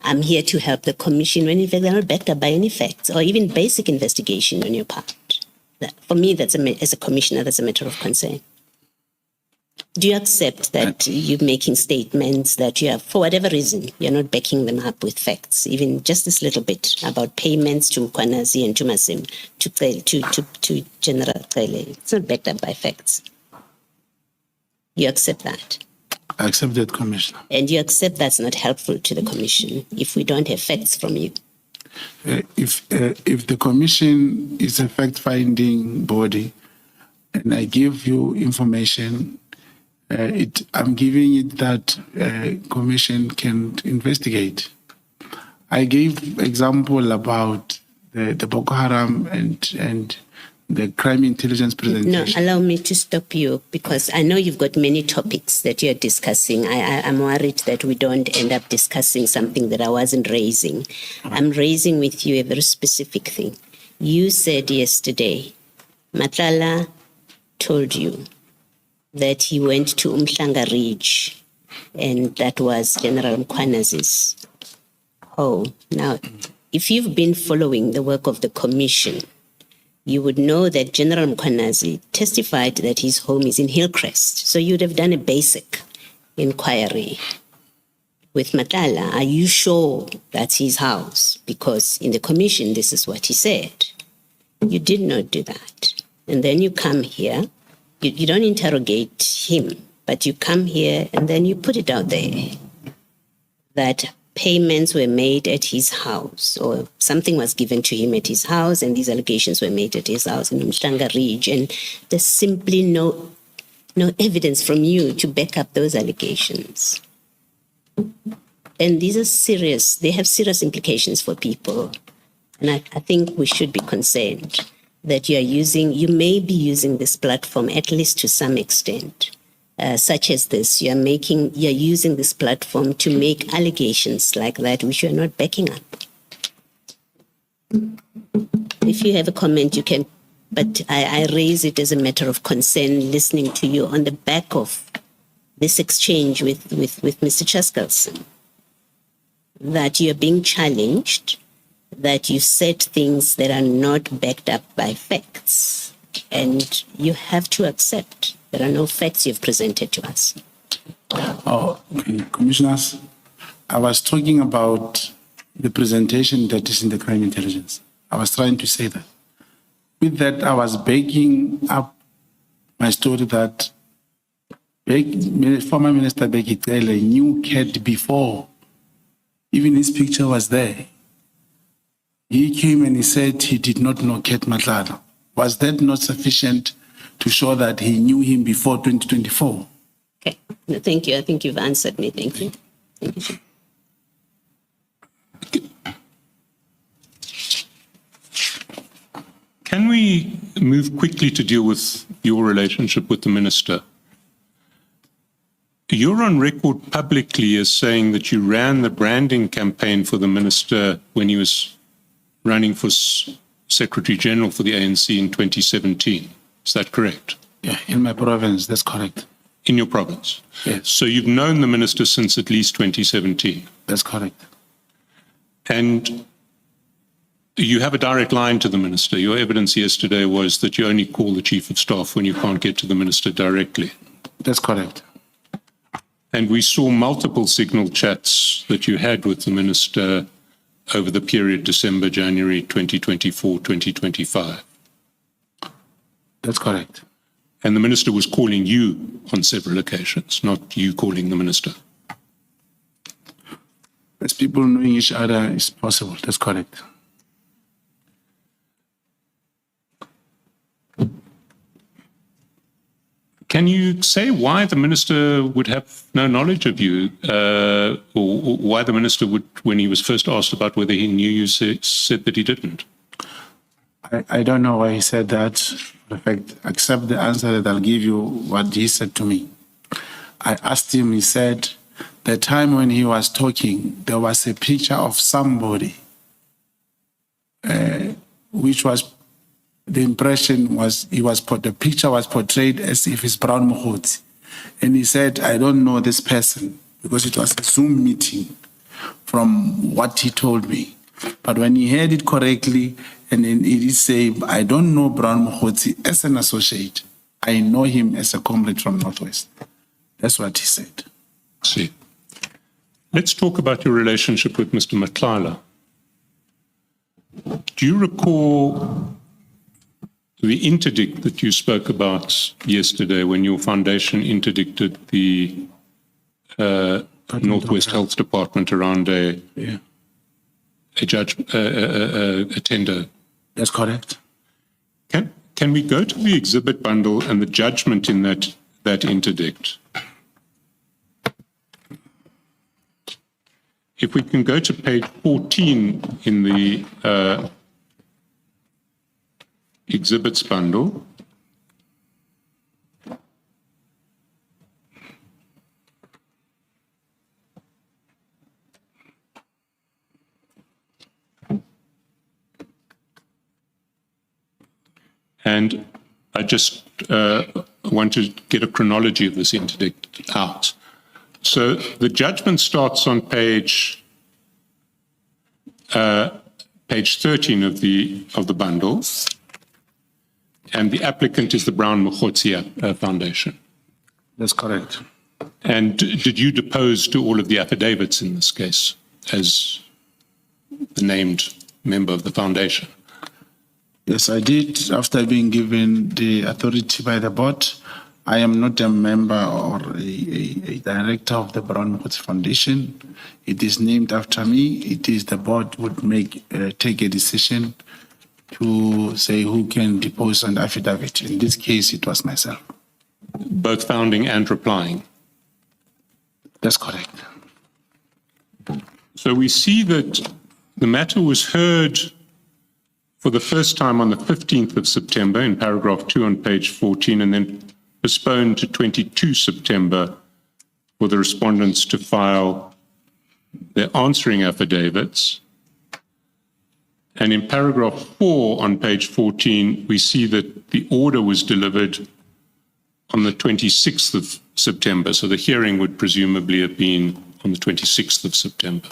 I'm here to help the commission, when in fact they're not backed up by any facts or even basic investigation on your part. For me, as a commissioner, that's a matter of concern. Do you accept that you're making statements that you have, for whatever reason, you're not backing them up with facts, even just this little bit about payments to Mkhwanazi and to Masim, to General Cele? It's not backed up by facts. You accept that? I accept that, Commissioner. And you accept that's not helpful to the commission if we don't have facts from you? If the commission is a fact-finding body and I give you information, I'm giving it that commission can investigate. I gave example about the Boko Haram and the crime intelligence presentation. No, allow me to stop you because I know you've got many topics that you're discussing. I'm worried that we don't end up discussing something that I wasn't raising. I'm raising with you a very specific thing. You said yesterday, Matlala told you that he went to Umhlanga Ridge and that was General Mkhwanazi's home. Now, if you've been following the work of the commission, you would know that General Mkhwanazi testified that his home is in Hillcrest. So you'd have done a basic inquiry with Matlala. Are you sure that's his house? Because in the commission, this is what he said. You did not do that. And then you come here, you don't interrogate him, but you come here and then you put it out there that payments were made at his house or something was given to him at his house and these allegations were made at his house in Umhlanga Ridge, and there's simply no evidence from you to back up those allegations. And these are serious, they have serious implications for people. And I think we should be concerned that you may be using this platform, at least to some extent, such as this, you're using this platform to make allegations like that, which you're not backing up. If you have a comment, you can, but I raise it as a matter of concern, listening to you on the back of this exchange with Mr. Chaskalson, that you're being challenged, that you said things that are not backed up by facts, and you have to accept there are no facts you've presented to us. Oh, okay. Commissioners, I was talking about the presentation that is in the crime intelligence. I was trying to say that. With that, I was backing up my story that former Minister Bheki Cele knew Cat before. Even his picture was there. He came and he said he did not know Cat Matlala. Was that not sufficient to show that he knew him before 2024? Okay, no, thank you. I think you've answered me. Thank you. Thank you, sir. Can we move quickly to deal with your relationship with the minister? You're on record publicly as saying that you ran the branding campaign for the minister when he was running for Secretary General for the ANC in 2017. Is that correct? Yeah, in my province, that's correct. In your province? Yes. So you've known the minister since at least 2017? That's correct. And you have a direct line to the minister. Your evidence yesterday was that you only call the chief of staff when you can't get to the minister directly. That's correct. And we saw multiple signal chats that you had with the minister over the period December, January 2024, 2025. That's correct. And the minister was calling you on several occasions, not you calling the minister. As people knowing each other is possible. That's correct. Can you say why the minister would have no knowledge of you, or why the minister would, when he was first asked about whether he knew you, said that he didn't? I don't know why he said that. In fact, accept the answer that I'll give you what he said to me. I asked him, he said, the time when he was talking, there was a picture of somebody, which was, the impression was, the picture was portrayed as if it's Brown Mogotsi. And he said, I don't know this person, because it was a Zoom meeting from what he told me. But when he heard it correctly, and then he did say, I don't know Brown Mogotsi as an associate. I know him as a comrade from Northwest. That's what he said. See. Let's talk about your relationship with Mr. Matlala. Do you recall the interdict that you spoke about yesterday when your foundation interdicted the Northwest Health Department around a tender? That's correct. Can we go to the exhibit bundle and the judgment in that interdict? If we can go to page 14 in the exhibits bundle. And I just want to get a chronology of this interdict out. So the judgment starts on page 13 of the bundle, and the applicant is the Brown Mogotsi Foundation. That's correct. And did you depose to all of the affidavits in this case as the named member of the foundation? Yes, I did. After being given the authority by the board, I am not a member or a director of the Brown Mogotsi Foundation. It is named after me. It is the board would take a decision to say who can depose an affidavit. In this case, it was myself. Both founding and replying? That's correct. So we see that the matter was heard for the first time on the 15th of September in paragraph 2 on page 14, and then postponed to 22 September for the respondents to file their answering affidavits. And in paragraph 4 on page 14, we see that the order was delivered on the 26th of September. So the hearing would presumably have been on the 26th of September.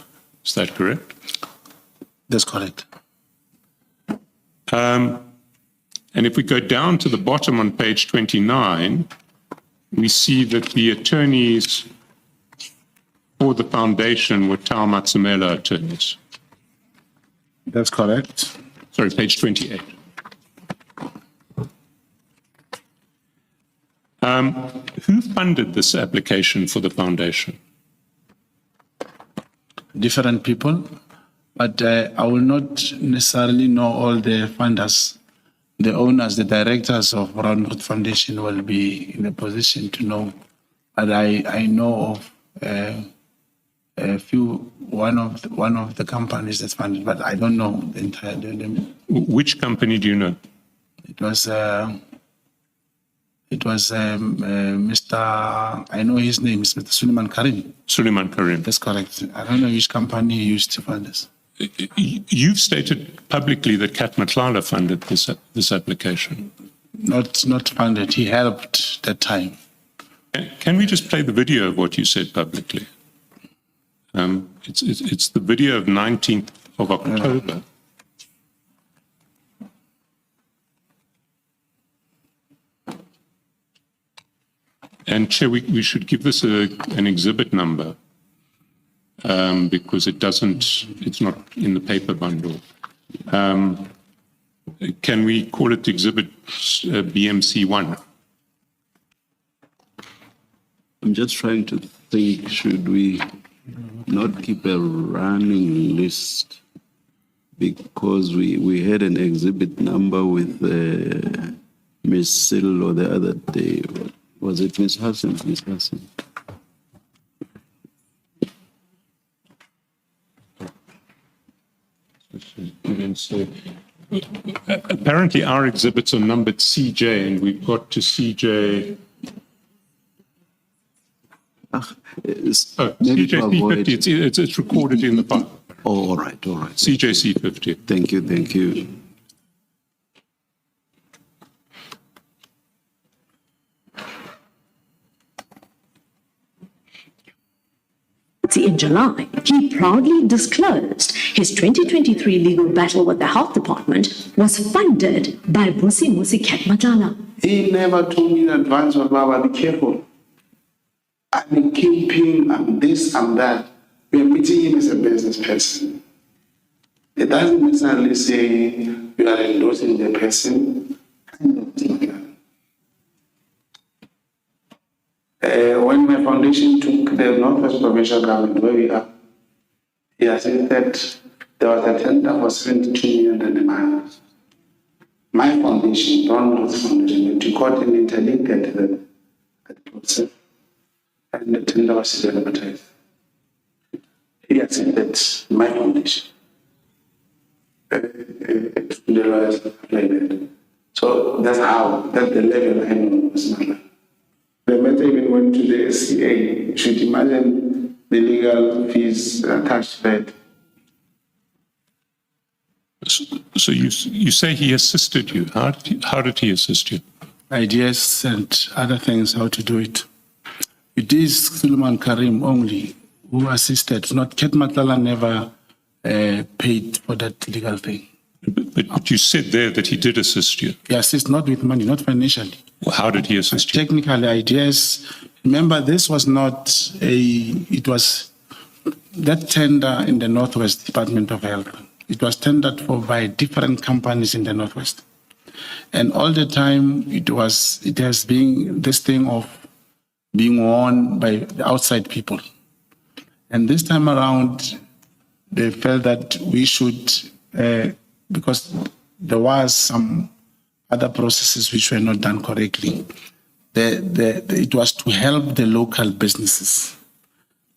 Is that correct? That's correct. And if we go down to the bottom on page 29, we see that the attorneys for the foundation were Tao Matsumela attorneys. That's correct. Sorry, page 28. Who funded this application for the foundation? Different people, but I will not necessarily know all the funders. The owners, the directors of Brownwood Foundation will be in a position to know. But I know of a few, one of the companies that's funded, but I don't know the entire name. Which company do you know? It was Mr. I know his name is Mr. Suleiman Karim. Suleiman Karim. That's correct. I don't know which company used to fund this. You've stated publicly that Kat Matlala funded this application. Not funded. He helped that time. Can we just play the video of what you said publicly? It's the video of 19th of October. And Chair, we should give this an exhibit number because it's not in the paper bundle. Can we call it exhibit BMC1? I'm just trying to think, should we not keep a running list? Because we had an exhibit number with Ms. Sillo the other day. Was it Ms. Hassan? Ms. Hassan. Apparently our exhibits are numbered CJ and we've got to CJ. Maybe CJ C50, it's recorded in the file. Oh, all right. CJ C50. Thank you. In July, he proudly disclosed his 2023 legal battle with the health department was funded by Musi Kat Matlala. He never told me in advance, Baba, be careful. I'm a kingpin, I'm this, I'm that. We are meeting him as a business person. It doesn't necessarily say you are endorsing the person. Kind of thing like that. When my foundation took the Northwest Provincial Government, where we are, he assisted there was a tender for 72 million and a half. My foundation, Brownwood Foundation, went to court and interlinked at the process, and the tender was still advertised. He assisted my foundation. The lawyers applied it. So that's the level I know was not like. The matter even went to the SCA. You should imagine the legal fees attached to that. So you say he assisted you. How did he assist you? Ideas and other things, how to do it. It is Suleiman Karim only who assisted. Not Kat Matlala never paid for that legal thing. But you said there that he did assist you. He assisted not with money, not financially. Well, how did he assist you? Technical ideas. Remember, this was not it was that tender in the Northwest Department of Health. It was tendered for by different companies in the Northwest. And all the time it has been this thing of being won by the outside people. And this time around, they felt that we should, because there was some other processes which were not done correctly. It was to help the local businesses.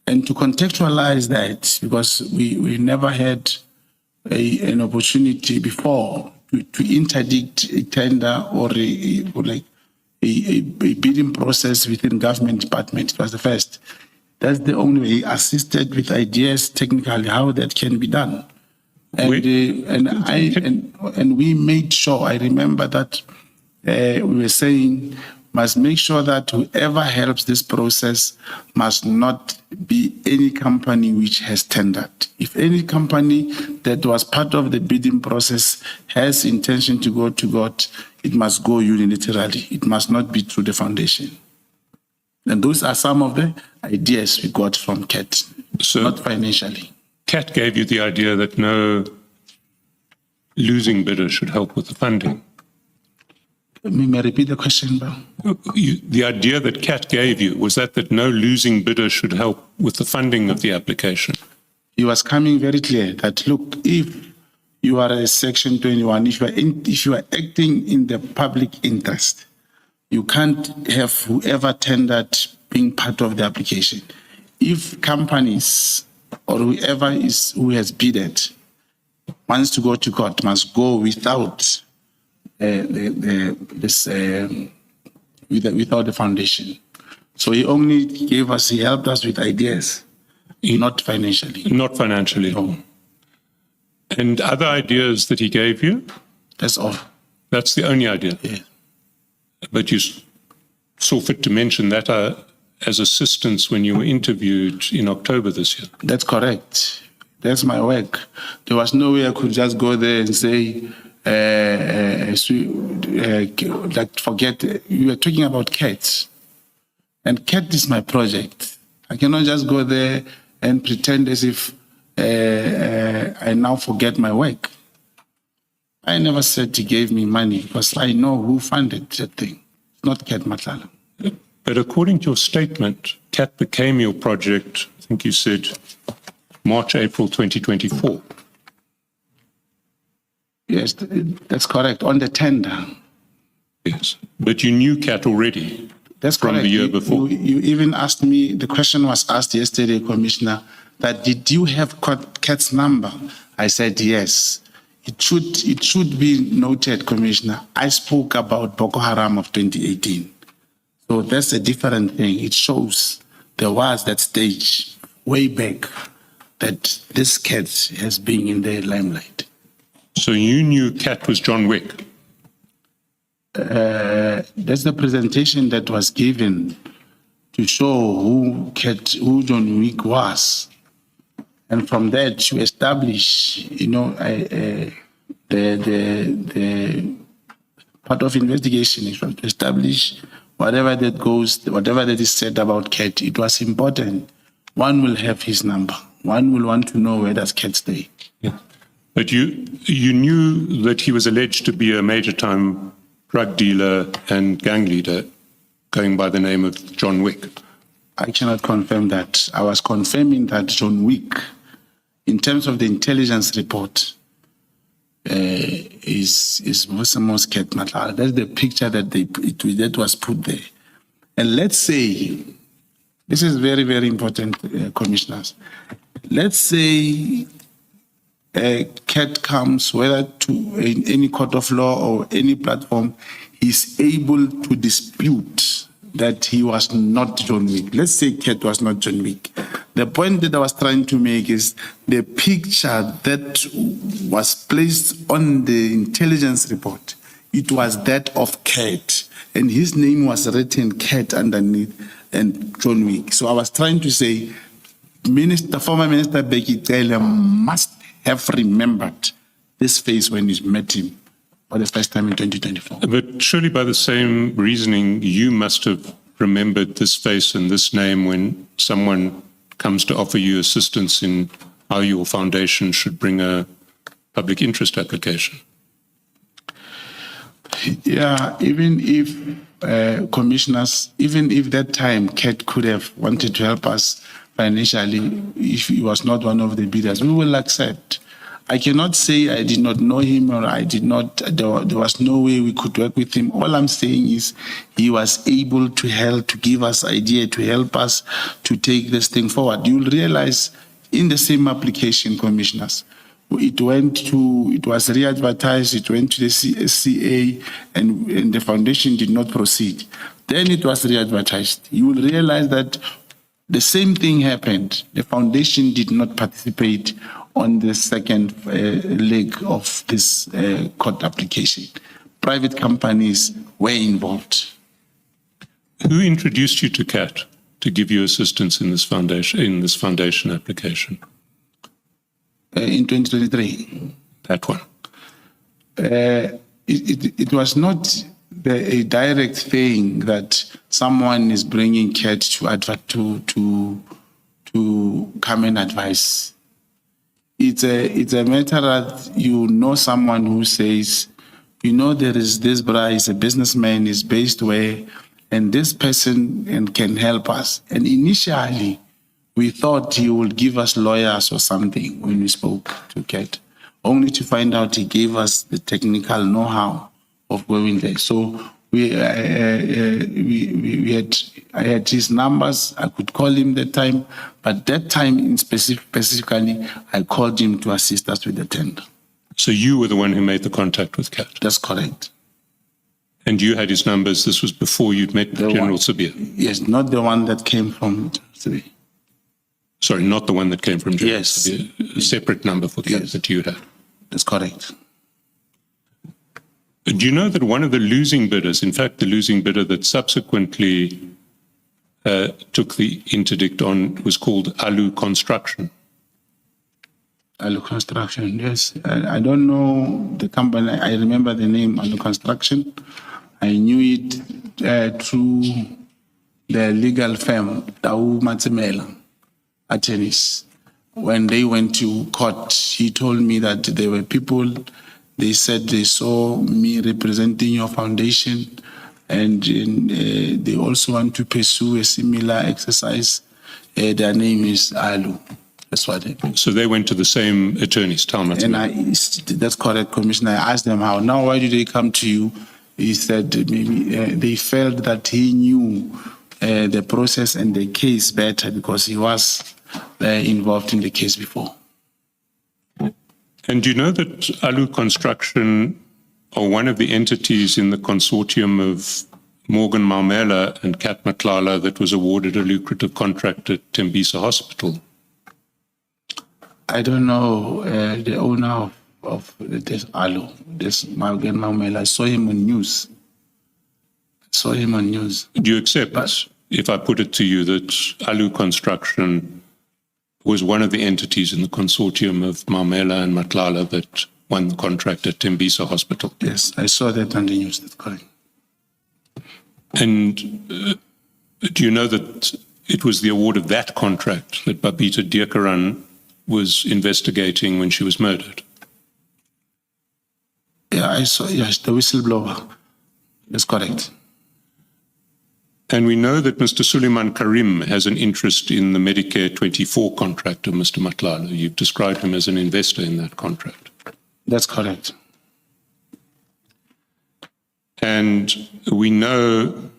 And to contextualize that, because we never had an opportunity before to interdict a tender or a bidding process within government department. It was the first. That's the only way. He assisted with ideas technically how that can be done. And we made sure, I remember that we were saying, must make sure that whoever helps this process must not be any company which has tendered. If any company that was part of the bidding process has intention to go to God, it must go unilaterally. It must not be through the foundation. And those are some of the ideas we got from CAT, not financially. CAT gave you the idea that no losing bidder should help with the funding. May I repeat the question, Bob? The idea that CAT gave you was that no losing bidder should help with the funding of the application. He was coming very clear that, look, if you are a Section 21, if you are acting in the public interest, you can't have whoever tendered being part of the application. If companies or whoever who has bidded wants to go to court, must go without without the foundation. So he only he helped us with ideas, not financially. Not financially. No. And other ideas that he gave you? That's all. That's the only idea? Yeah. But you saw fit to mention that as assistance when you were interviewed in October this year. That's correct. That's my work. There was no way I could just go there and say, forget, you were talking about CAT. And CAT is my project. I cannot just go there and pretend as if I now forget my work. I never said he gave me money because I know who funded that thing. It's not CAT Matlala. But according to your statement, CAT became your project, I think you said, March, April 2024. Yes, that's correct, on the tender. Yes, but you knew CAT already. That's from correct. The year before. You even asked me, the question was asked yesterday, Commissioner, that did you have CAT's number? I said yes. It should be noted, Commissioner, I spoke about Boko Haram of 2018. So that's a different thing. It shows there was that stage way back that this CAT has been in the limelight. So you knew CAT was John Wick? That's the presentation that was given to show who John Wick was. And from that, you establish, the part of investigation is to establish whatever that is said about CAT. It was important. One will have his number. One will want to know where does CAT stay. Yeah. But you knew that he was alleged to be a major time drug dealer and gang leader going by the name of John Wick. I cannot confirm that. I was confirming that John Wick, in terms of the intelligence report, is most CAT Matlala. That's the picture that was put there. And let's say, this is very, very important, commissioners. Let's say CAT comes, whether in any court of law or any platform, is able to dispute that he was not John Wick. Let's say CAT was not John Wick. The point that I was trying to make is the picture that was placed on the intelligence report, it was that of CAT, and his name was written CAT underneath and John Wick. So I was trying to say, former Minister Becky Taylor must have remembered this face when he met him for the first time in 2024. But surely by the same reasoning, you must have remembered this face and this name when someone comes to offer you assistance in how your foundation should bring a public interest application. Yeah, even if commissioners, even if that time CAT could have wanted to help us financially, if he was not one of the bidders, we will accept. I cannot say I did not know him or I did not, there was no way we could work with him. All I'm saying is he was able to help, to give us idea, to help us to take this thing forward. You'll realize in the same application, commissioners, it was re-advertised, it went to the CA, and the foundation did not proceed. Then it was re-advertised. You will realize that the same thing happened. The foundation did not participate on the second leg of this court application. Private companies were involved. Who introduced you to CAT to give you assistance in this foundation application? In 2023. That one. It was not a direct thing that someone is bringing CAT to come and advise. It's a matter that you know someone who says, you know, there is this brother, is a businessman, is based where, and this person can help us. And initially, we thought he would give us lawyers or something when we spoke to CAT, only to find out he gave us the technical know-how of going there. So I had his numbers. I could call him that time, but that time in specifically, I called him to assist us with the tender. So you were the one who made the contact with CAT? That's correct. And you had his numbers. This was before you'd met General Sabir? Yes, not the one that came from Sabir. Sorry, not the one that came from General Yes. Sabir. A separate number for CAT that you had. That's correct. Do you know that one of the losing bidders, in fact, the losing bidder that subsequently took the interdict on, was called Alu Construction? Alu Construction, yes. I don't know the company. I remember the name Alu Construction. I knew it through the legal firm, Tau Matsemela, attorneys. When they went to court, he told me that there were people, they said they saw me representing your foundation, and they also want to pursue a similar exercise. Their name is Alu. That's what they do. So they went to the same attorneys, Talmat. And that's correct, Commissioner. I asked them how. Now, why did they come to you? He said maybe they felt that he knew the process and the case better because he was involved in the case before. And do you know that Alu Construction are one of the entities in the consortium of Morgan Maumela and Kat Matlala that was awarded a lucrative contract at Tembisa Hospital? I don't know the owner of this Alu, this Morgan Maumela. I saw him on news. Do you accept, if I put it to you, that Alu Construction was one of the entities in the consortium of Maumela and Matlala that won the contract at Tembisa Hospital? Yes, I saw that on the news. That's correct. And do you know that it was the award of that contract that Babita Deokaran was investigating when she was murdered? Yeah, I saw, yes, the whistleblower. That's correct. And we know that Mr. Suleiman Karim has an interest in the Medicare 24 contract of Mr. Matlala. You've described him as an investor in that contract. That's correct. And we know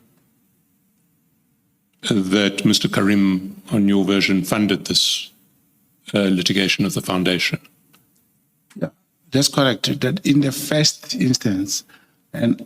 that Mr. Karim, on your version, funded this litigation of the foundation. Yeah, that's correct. That in the first instance, and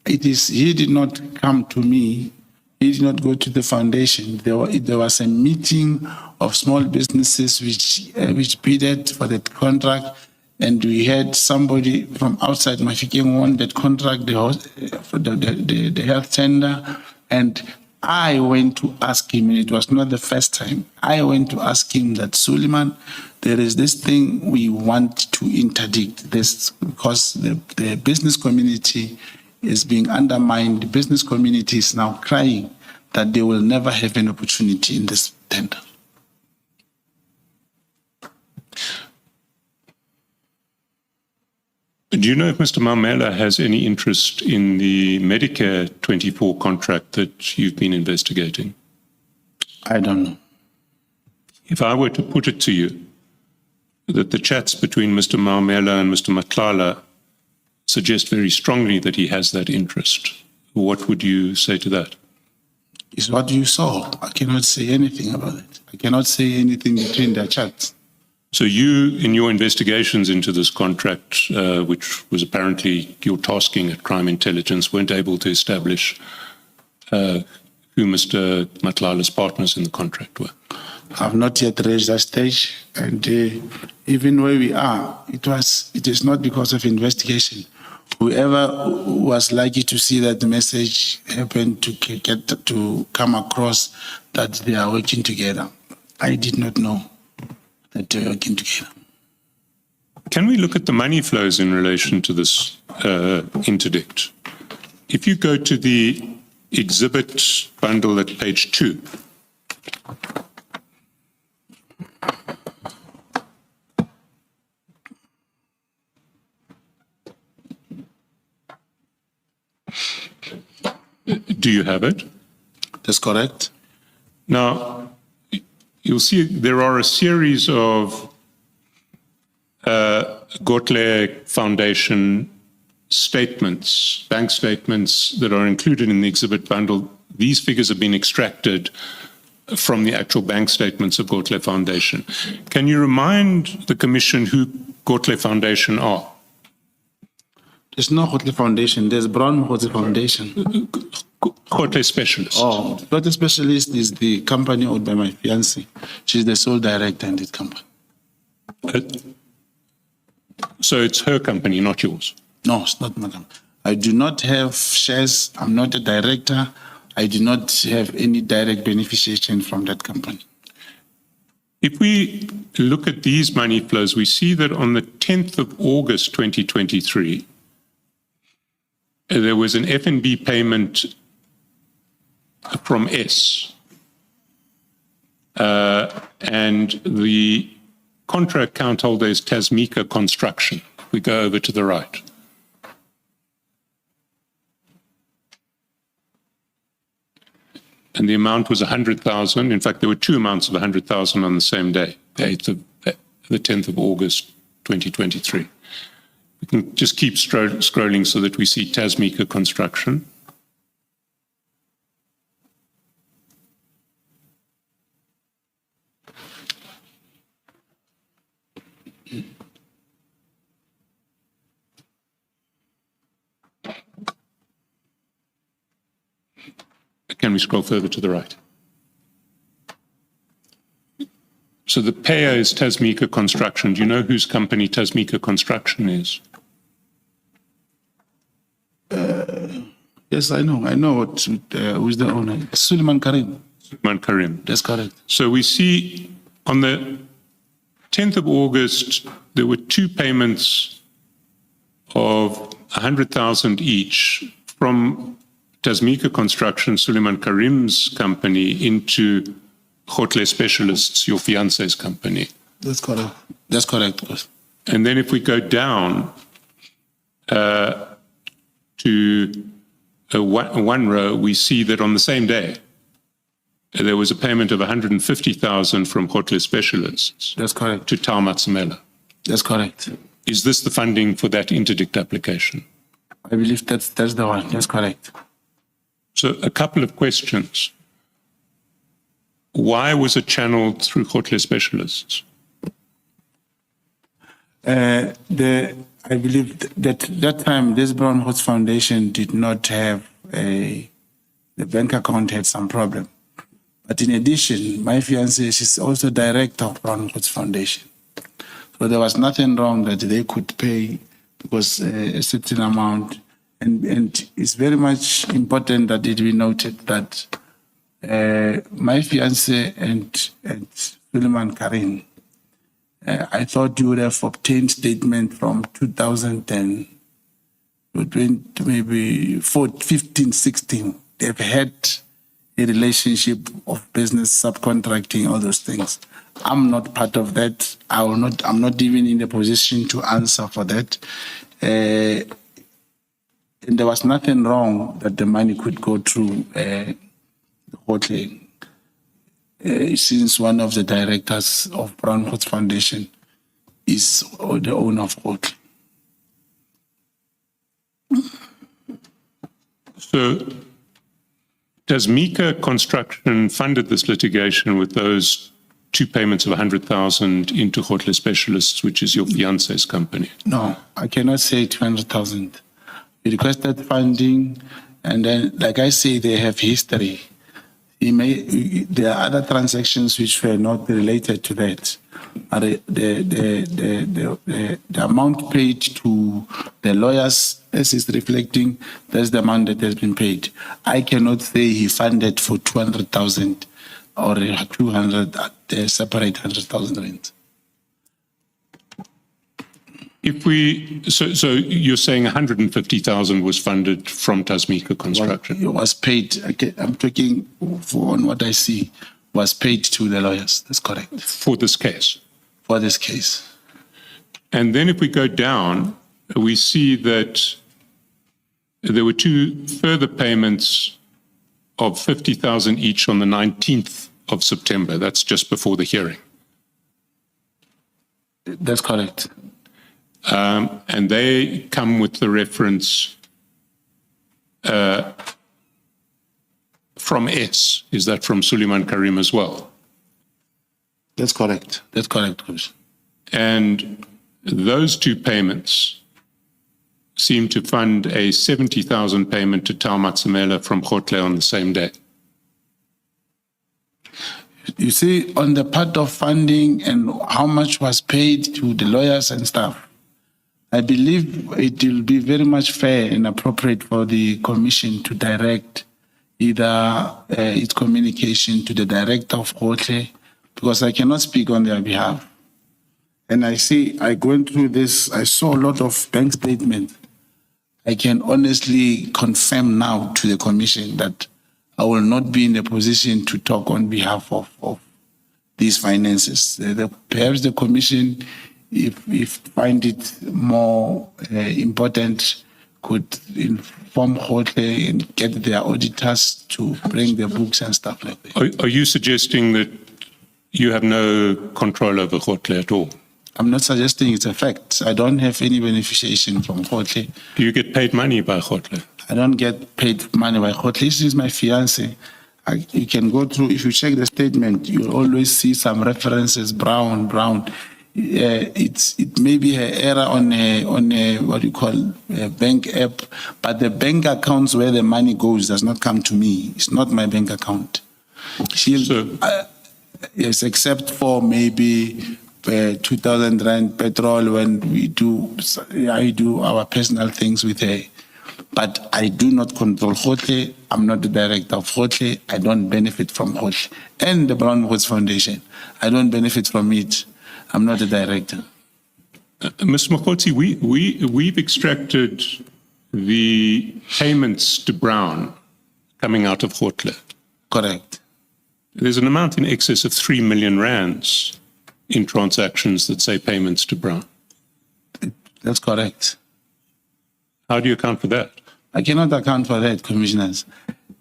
he did not come to me. He did not go to the foundation. There was a meeting of small businesses which bidded for that contract, and we had somebody from outside Mafikeng won that contract, the health tender, and I went to ask him, and it was not the first time. I went to ask him that, Suleiman, there is this thing we want to interdict this because the business community is being undermined. The business community is now crying that they will never have an opportunity in this tender. Do you know if Mr. Maumela has any interest in the Medicare 24 contract that you've been investigating? I don't know. If I were to put it to you that the chats between Mr. Maumela and Mr. Matlala suggest very strongly that he has that interest, what would you say to that? It's what you saw. I cannot say anything about it. I cannot say anything between their chats. So you, in your investigations into this contract, which was apparently your tasking at Crime Intelligence, weren't able to establish who Mr. Matlala's partners in the contract were. I've not yet reached that stage, and even where we are, it is not because of investigation. Whoever was likely to see that message happened to come across that they are working together. I did not know that they were working together. Can we look at the money flows in relation to this interdict? If you go to the exhibit bundle at page 2, do you have it? That's correct. Now, you'll see there are a series of Gotle Foundation statements, bank statements that are included in the exhibit bundle. These figures have been extracted from the actual bank statements of Gotle Foundation. Can you remind the Commission who Gotle Foundation are? There's no Gotle Foundation. There's Brown Mogotsi Foundation. Gotle Specialists. Oh, Gotle Specialist is the company owned by my fiancée. She's the sole director in this company. So it's her company, not yours? No, it's not my company. I do not have shares. I'm not a director. I do not have any direct beneficiation from that company. If we look at these money flows, we see that on the 10th of August 2023, there was an F&B payment from S. And the contra account holder is Tasmika Construction. We go over to the right. And the amount was 100,000. In fact, there were two amounts of 100,000 on the same day, the 10th of August 2023. We can just keep scrolling so that we see Tasmika Construction. Can we scroll further to the right? So the payer is Tasmika Construction. Do you know whose company Tasmika Construction is? Yes, I know. I know who's the owner. Suleiman Karim. Suleiman Karim. That's correct. So we see on the 10th of August, there were two payments of 100,000 each from Tasmika Construction, Suleiman Karim's company, into Gotle Specialists, your fiance's company. That's correct. That's correct, boss. And then if we go down to one row, we see that on the same day, there was a payment of 150,000 from Gotle Specialists. That's correct. To Tau Matsamela. That's correct. Is this the funding for that interdict application? I believe that's the one. That's correct. So a couple of questions. Why was it channeled through Gotle Specialists? I believe that time, this Brown Mogotsi Foundation did not have the bank account had some problem. But in addition, my fiancée is also director of Brown Mogotsi Foundation. So there was nothing wrong that they could pay because a certain amount. And it's very much important that it be noted that my fiancé and Suleiman Karim, I thought you would have obtained statement from 2010 to maybe 15, 16. They've had a relationship of business, subcontracting, all those things. I'm not part of that. I'm not even in a position to answer for that. And there was nothing wrong that the money could go through Gotle, since one of the directors of Brown Mogotsi Foundation is the owner of Gotle. So Tasmika Construction funded this litigation with those two payments of 100,000 into Hotle Specialists, which is your fiance's company. No, I cannot say 200,000. We requested funding, and then, like I say, they have history. There are other transactions which were not related to that. The amount paid to the lawyers, as is reflecting, that's the amount that has been paid. I cannot say he funded for 200,000 or 200, separate 100,000 rand. If we, so you're saying 150,000 was funded from Tasmika Construction? It was paid, I'm talking for on what I see, was paid to the lawyers. That's correct. For this case? For this case. And then if we go down, we see that there were two further payments of 50,000 each on the 19th of September. That's just before the hearing. That's correct. And they come with the reference from S. Is that from Suleiman Karim as well? That's correct. That's correct, Commissioner. And those two payments seem to fund a 70,000 payment to Tau Matsamela from Hotle on the same day. You see, on the part of funding and how much was paid to the lawyers and stuff, I believe it will be very much fair and appropriate for the commission to direct either its communication to the director of Hotle, because I cannot speak on their behalf. And I went through this, I saw a lot of bank statements. I can honestly confirm now to the commission that I will not be in a position to talk on behalf of these finances. Perhaps the commission, if find it more important, could inform Hotle and get their auditors to bring the books and stuff like that. Are you suggesting that you have no control over Hotle at all? I'm not suggesting it's a fact. I don't have any beneficiation from Hotle. Do you get paid money by Hotle? I don't get paid money by Hotle. This is my fiance. You can go through, if you check the statement, you'll always see some references, brown. It may be an error on a what you call a bank app, but the bank accounts where the money goes does not come to me. It's not my bank account. Yes, except for maybe 2,000 rand petrol when I do our personal things with her. But I do not control Hotle. I'm not the director of Hotle. I don't benefit from Hotle. And the Brown Woods Foundation, I don't benefit from it. I'm not the director. Ms. Mogotsi, we've extracted the payments to Brown coming out of Hotle. Correct. There's an amount in excess of 3 million rands in transactions that say payments to Brown. That's correct. How do you account for that? I cannot account for that, commissioners.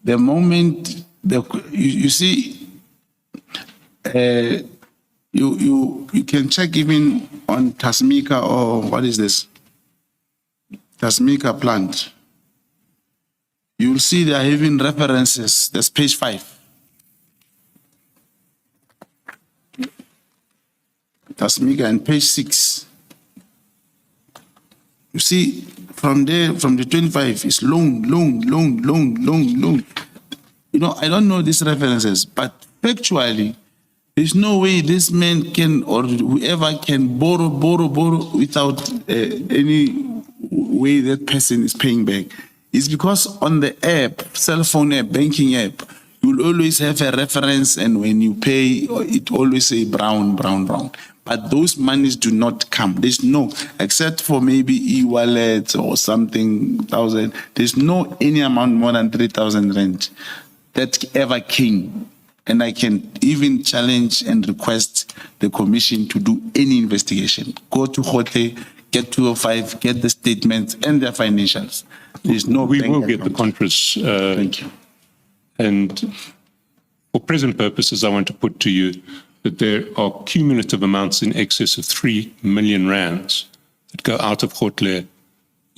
The moment you see, you can check even on Tasmika or what is this? Tasmika plant. You will see there are even references. That's page 5. Tasmika and page 6. You see, from there, from the 25, it's long. You know, I don't know these references, but factually, there's no way this man can, or whoever can borrow without any way that person is paying back. It's because on the app, cell phone app, banking app, you'll always have a reference, and when you pay, it always say brown. But those monies do not come. There's no, except for maybe e-wallet or something, 1,000. There's no any amount more than 3,000 rand that ever came. And I can even challenge and request the commission to do any investigation. Go to Hotle, get 205, get the statements and their financials. There's no. We will get the contras. Thank you. And for present purposes, I want to put to you that there are cumulative amounts in excess of 3 million rands that go out of Hotle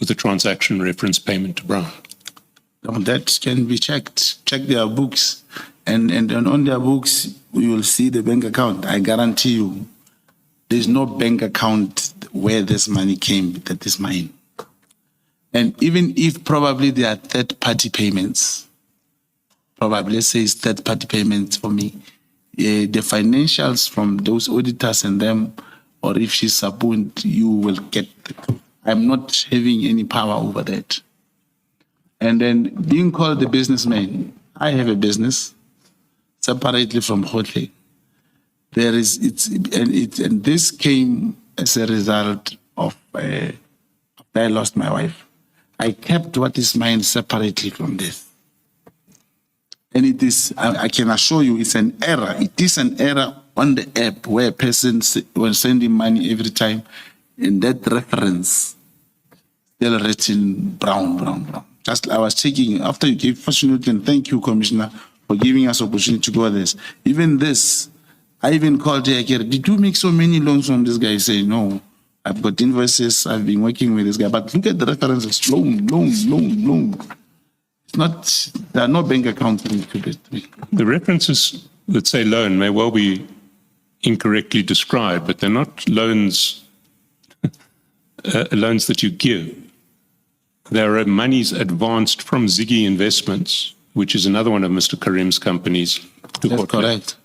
with a transaction reference payment to Brown. Now that can be checked. Check their books, and on their books, you will see the bank account. I guarantee you, there's no bank account where this money came that is mine. And even if probably there are third-party payments, probably let's say it's third-party payments for me, the financials from those auditors and them, or if she's subpoenaed, you will get. I'm not having any power over that. And then being called the businessman, I have a business separately from Hotle. There is and this came as a result of I lost my wife. I kept what is mine separately from this. And it is, I can assure you, it's an error. It is an error on the app where a person was sending money every time, and that reference still written brown. Just I was checking after you gave fortunately, and thank you, Commissioner, for giving us opportunity to go this. Even this, I even called her. Did you make so many loans from this guy? He said, no, I've got invoices. I've been working with this guy. But look at the references: loan. It's not. There are no bank accounts linked to it. The references that say loan may well be incorrectly described, but they're not loans. Loans that you give. There are monies advanced from Ziggy Investments, which is another one of Mr. Karim's companies. That's correct.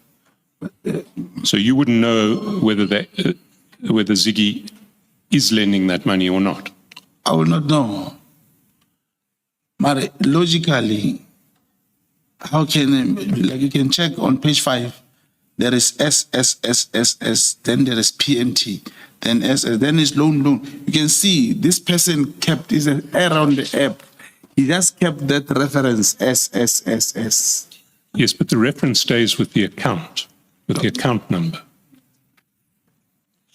So you wouldn't know whether Ziggy is lending that money or not. I will not know. But logically, how can, like you can check on page 5, there is SSSSS, then there is PMT, then SS, then is loan. You can see this person kept, is an error on the app. He just kept that reference SSSS. Yes, but the reference stays with the account, with the account number.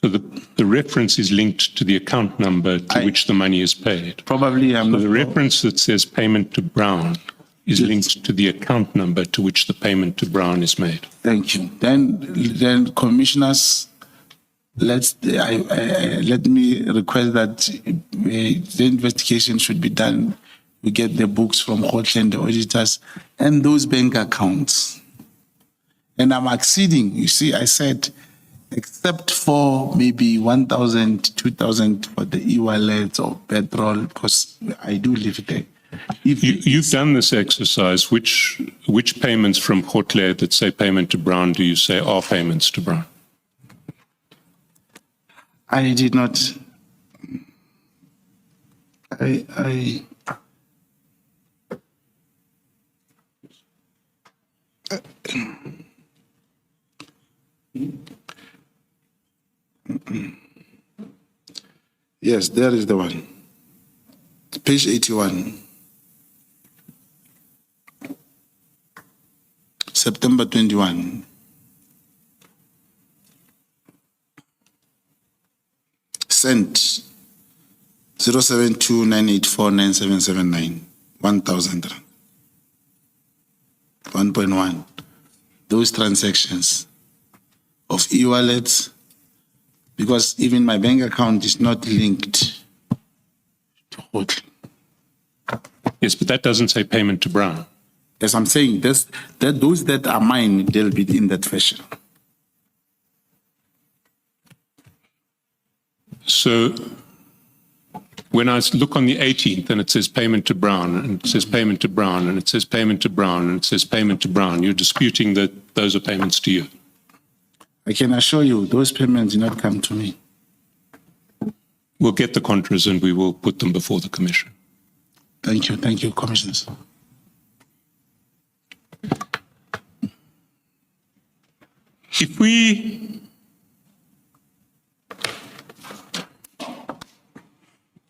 So the reference is linked to the account number to which the money is paid. Probably I'm So not. the reference that says payment to Brown is linked to the account number to which the payment to Brown is made. Thank you. Then commissioners, let me request that the investigation should be done. We get the books from Hotland, the auditors, and those bank accounts. And I'm exceeding. You see, I said, except for maybe 1,000, 2,000 for the e-wallet or petrol, because I do live there. You've done this exercise. Which payments from Hotle that say payment to Brown do you say are payments to Brown? I did not. Yes, there is the one. Page 81. September 21. Sent 07298497779. 1,000 rand. 1.1. Those transactions of e-wallets, because even my bank account is not linked to Hotle. Yes, but that doesn't say payment to Brown. As I'm saying, those that are mine, they'll be in that fashion. So when I look on the 18th and it says payment to Brown, and it says payment to Brown, and it says payment to Brown, and it says payment to Brown, you're disputing that those are payments to you. I can assure you, those payments did not come to me. We'll get the contras and we will put them before the Commission. Thank you, Commissioners. If we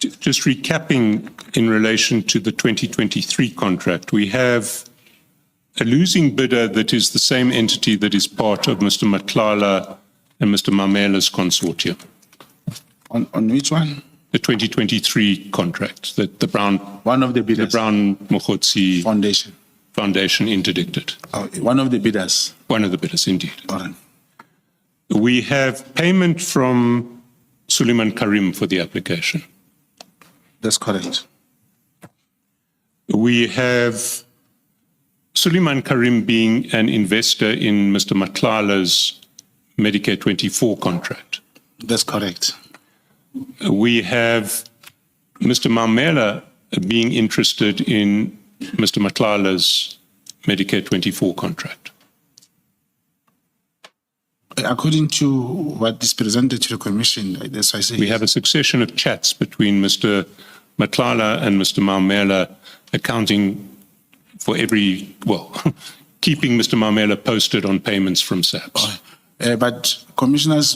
just recapping in relation to the 2023 contract, we have a losing bidder that is the same entity that is part of Mr. Matlala and Mr. Mamela's consortium. On which one? The 2023 contract that the Brown, One of the bidders. the Brown Mogotsi Foundation. interdicted. Oh, one of the bidders. One of the bidders, indeed. All right. We have payment from Suleiman Karim for the application. That's correct. We have Suleiman Karim being an investor in Mr. Matlala's Medicare 24 contract. That's correct. We have Mr. Mamela being interested in Mr. Matlala's Medicare 24 contract. According to what is presented to the Commission, that's why I say We have a succession of chats between Mr. Matlala and Mr. Mamela accounting for keeping Mr. Mamela posted on payments from SAPS. But commissioners,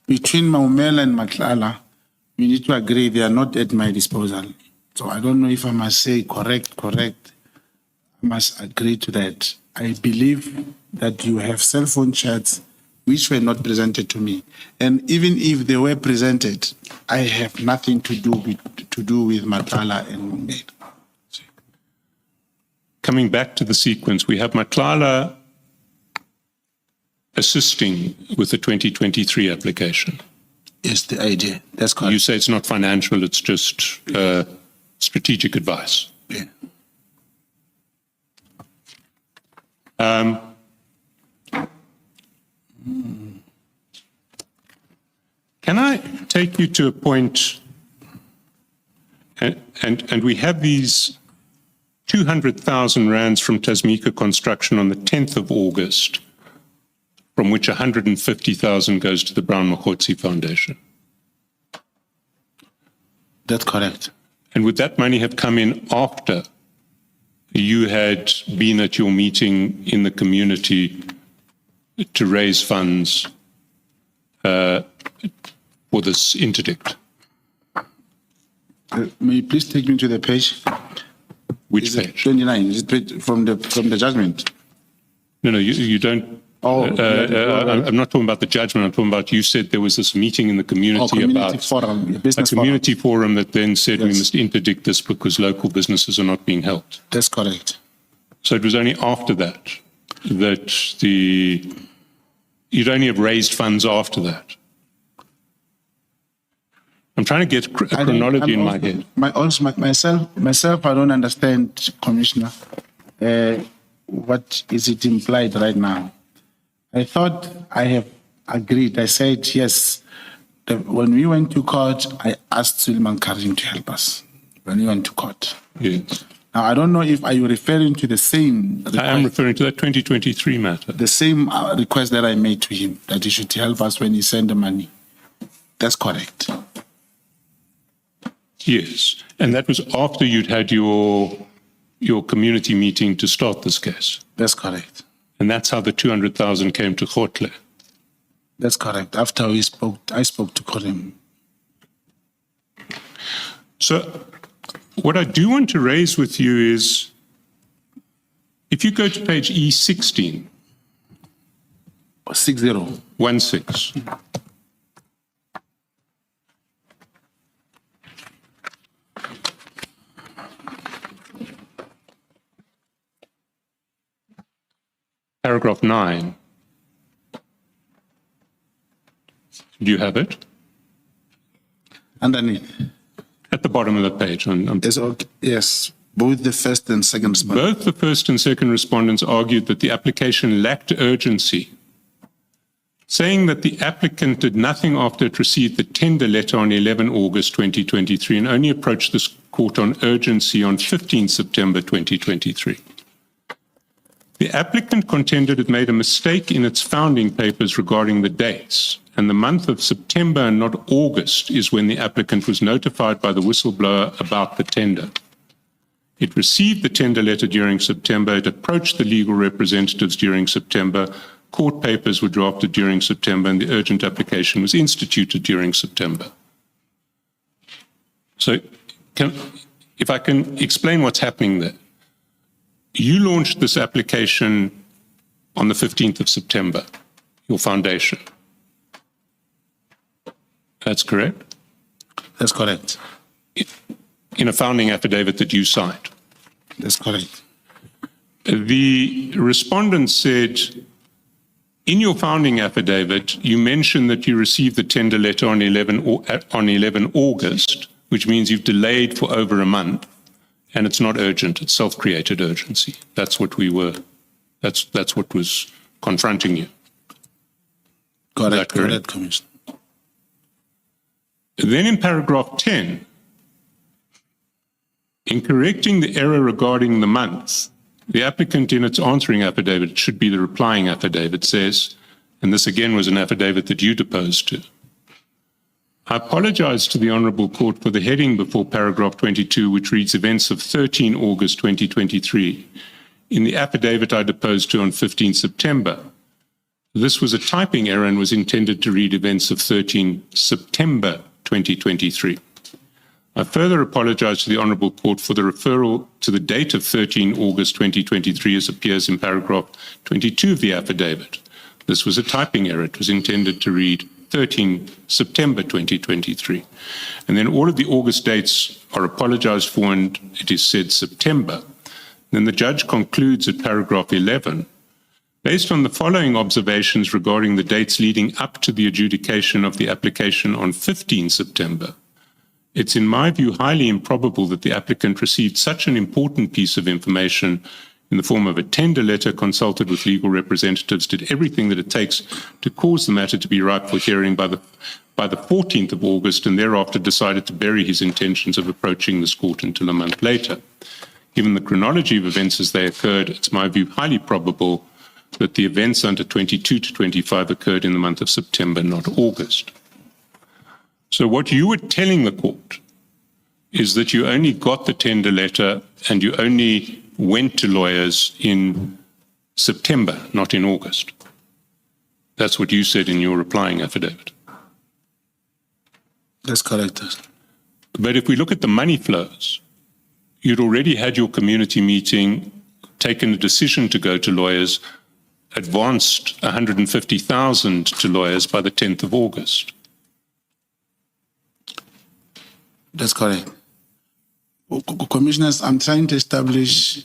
between Maumela and Matlala, we need to agree they are not at my disposal. So I don't know if I must say correct. I must agree to that. I believe that you have cell phone chats which were not presented to me. And even if they were presented, I have nothing to do with Matlala and Maumela. Coming back to the sequence, we have Matlala assisting with the 2023 application. Yes, the idea. That's correct. You say it's not financial, it's just strategic advice. Yeah. Can I take you to a point, and we have these 200,000 rands from Tasmika Construction on the 10th of August, from which 150,000 goes to the Brown Mogotsi Foundation. That's correct. And would that money have come in after you had been at your meeting in the community to raise funds for this interdict? May you please take me to the page? Which Is it page? 29? Is it from the judgment? No, you don't. I'm not talking about the judgment. I'm talking about you said there was this meeting in the community, Community about forum, a business community forum that then said we Yes. must interdict this because local businesses are not being helped. forum. That's correct. So it was only after that you'd only have raised funds after that. I'm trying to get a chronology in my head. Myself, I don't understand, Commissioner. What is it implied right now? I thought I have agreed. I said yes. When we went to court, I asked Suleiman Karim to help us. When we went to court. Yes. Now I don't know if are you referring to the same. Request, I am referring to that 2023 matter. the same request that I made to him that he should help us when he sent the money. That's correct. Yes. And that was after you'd had your community meeting to start this case. That's correct. And that's how the 200,000 came to Khotle. That's correct. After I spoke to Karim. So what I do want to raise with you is, if you go to page E16, 60. 16, paragraph 9. Do you have it? Underneath. At the bottom of the page. Yes, both the first and second respondent. Both the first and second respondents argued that the application lacked urgency, saying that the applicant did nothing after it received the tender letter on 11 August 2023 and only approached this court on urgency on 15 September 2023. The applicant contended it made a mistake in its founding papers regarding the dates, and the month of September and not August is when the applicant was notified by the whistleblower about the tender. It received the tender letter during September, it approached the legal representatives during September, court papers were drafted during September, and the urgent application was instituted during September. So if I can explain what's happening there. You launched this application on the 15th of September, your foundation. That's correct? That's correct. In a founding affidavit that you signed. That's correct. The respondent said, in your founding affidavit, you mentioned that you received the tender letter on 11 August, which means you've delayed for over a month, and it's not urgent, it's self-created urgency. That's what that's what was confronting you. Correct, correct? correct, Commissioner. Then in paragraph 10, in correcting the error regarding the month, the applicant in its answering affidavit, it should be the replying affidavit, says, and this again was an affidavit that you deposed to, I apologize to the Honourable Court for the heading before paragraph 22, which reads events of 13 August 2023. In the affidavit I deposed to on 15 September, this was a typing error and was intended to read events of 13 September 2023. I further apologize to the Honourable Court for the referral to the date of 13 August 2023 as appears in paragraph 22 of the affidavit. This was a typing error. It was intended to read 13 September 2023. And then all of the August dates are apologized for and it is said September. Then the judge concludes at paragraph 11, based on the following observations regarding the dates leading up to the adjudication of the application on 15 September, it's in my view highly improbable that the applicant received such an important piece of information in the form of a tender letter, consulted with legal representatives, did everything that it takes to cause the matter to be ripe for hearing by the 14th of August, and thereafter decided to bury his intentions of approaching this court until a month later. Given the chronology of events as they occurred, it's my view highly probable that the events under 22 to 25 occurred in the month of September, not August. So what you were telling the court is that you only got the tender letter and you only went to lawyers in September, not in August. That's what you said in your replying affidavit. That's correct. But if we look at the money flows, you'd already had your community meeting, taken a decision to go to lawyers, advanced 150,000 to lawyers by the 10th of August. That's correct. Commissioners, I'm trying to establish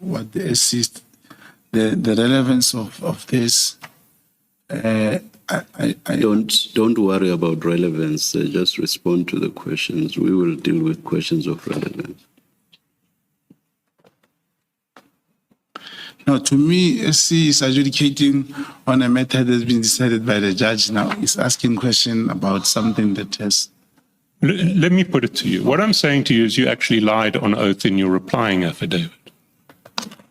what the SC, the relevance of this. Don't worry about relevance. Just respond to the questions. We will deal with questions of relevance. No, to me, SC is adjudicating on a matter that has been decided by the judge. Now he's asking question about something that has. Let me put it to you. What I'm saying to you is you actually lied on oath in your replying affidavit,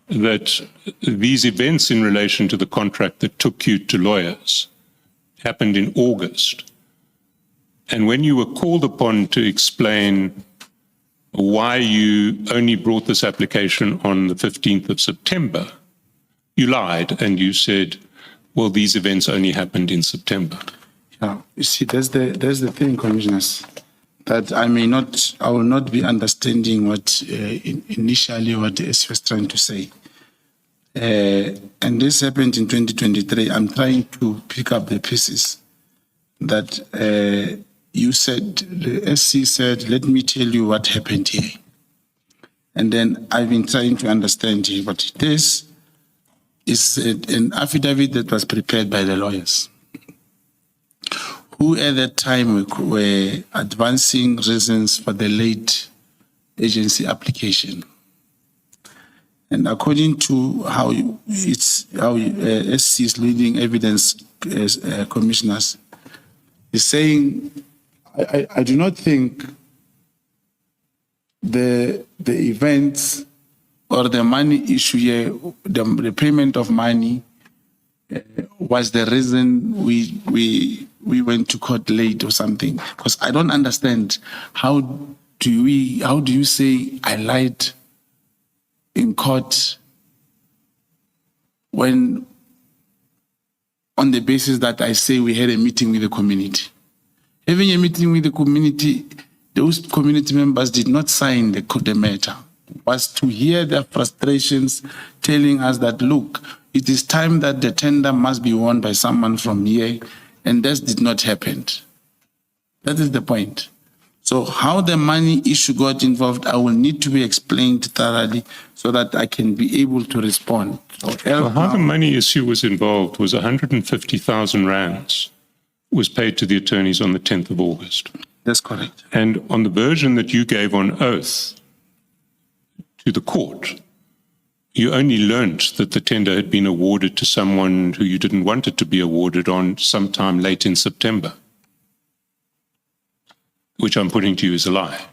that these events in relation to the contract that took you to lawyers happened in August. And when you were called upon to explain why you only brought this application on the 15th of September, you lied and you said, well, these events only happened in September. Yeah, you see, that's the thing, Commissioners, that I will not be understanding what initially what the SC was trying to say. And this happened in 2023. I'm trying to pick up the pieces that you said, the SC said, let me tell you what happened here. And then I've been trying to understand here what it is an affidavit that was prepared by the lawyers, who at that time were advancing reasons for the late agency application. And according to how SC is leading evidence commissioners, is saying, I do not think the events or the money issue here, the payment of money was the reason we went to court late or something. Because I don't understand how do you say I lied in court when on the basis that I say we had a meeting with the community. Having a meeting with the community, those community members did not sign the matter. Was to hear their frustrations, telling us that, look, it is time that the tender must be won by someone from here, and that did not happen. That is the point. So how the money issue got involved, I will need to be explained thoroughly so that I can be able to respond. So how the money issue was involved was 150,000 rands was paid to the attorneys on the 10th of August. That's correct. And on the version that you gave on oath, to the court, you only learnt that the tender had been awarded to someone who you didn't want it to be awarded on sometime late in September, which I'm putting to you as a lie.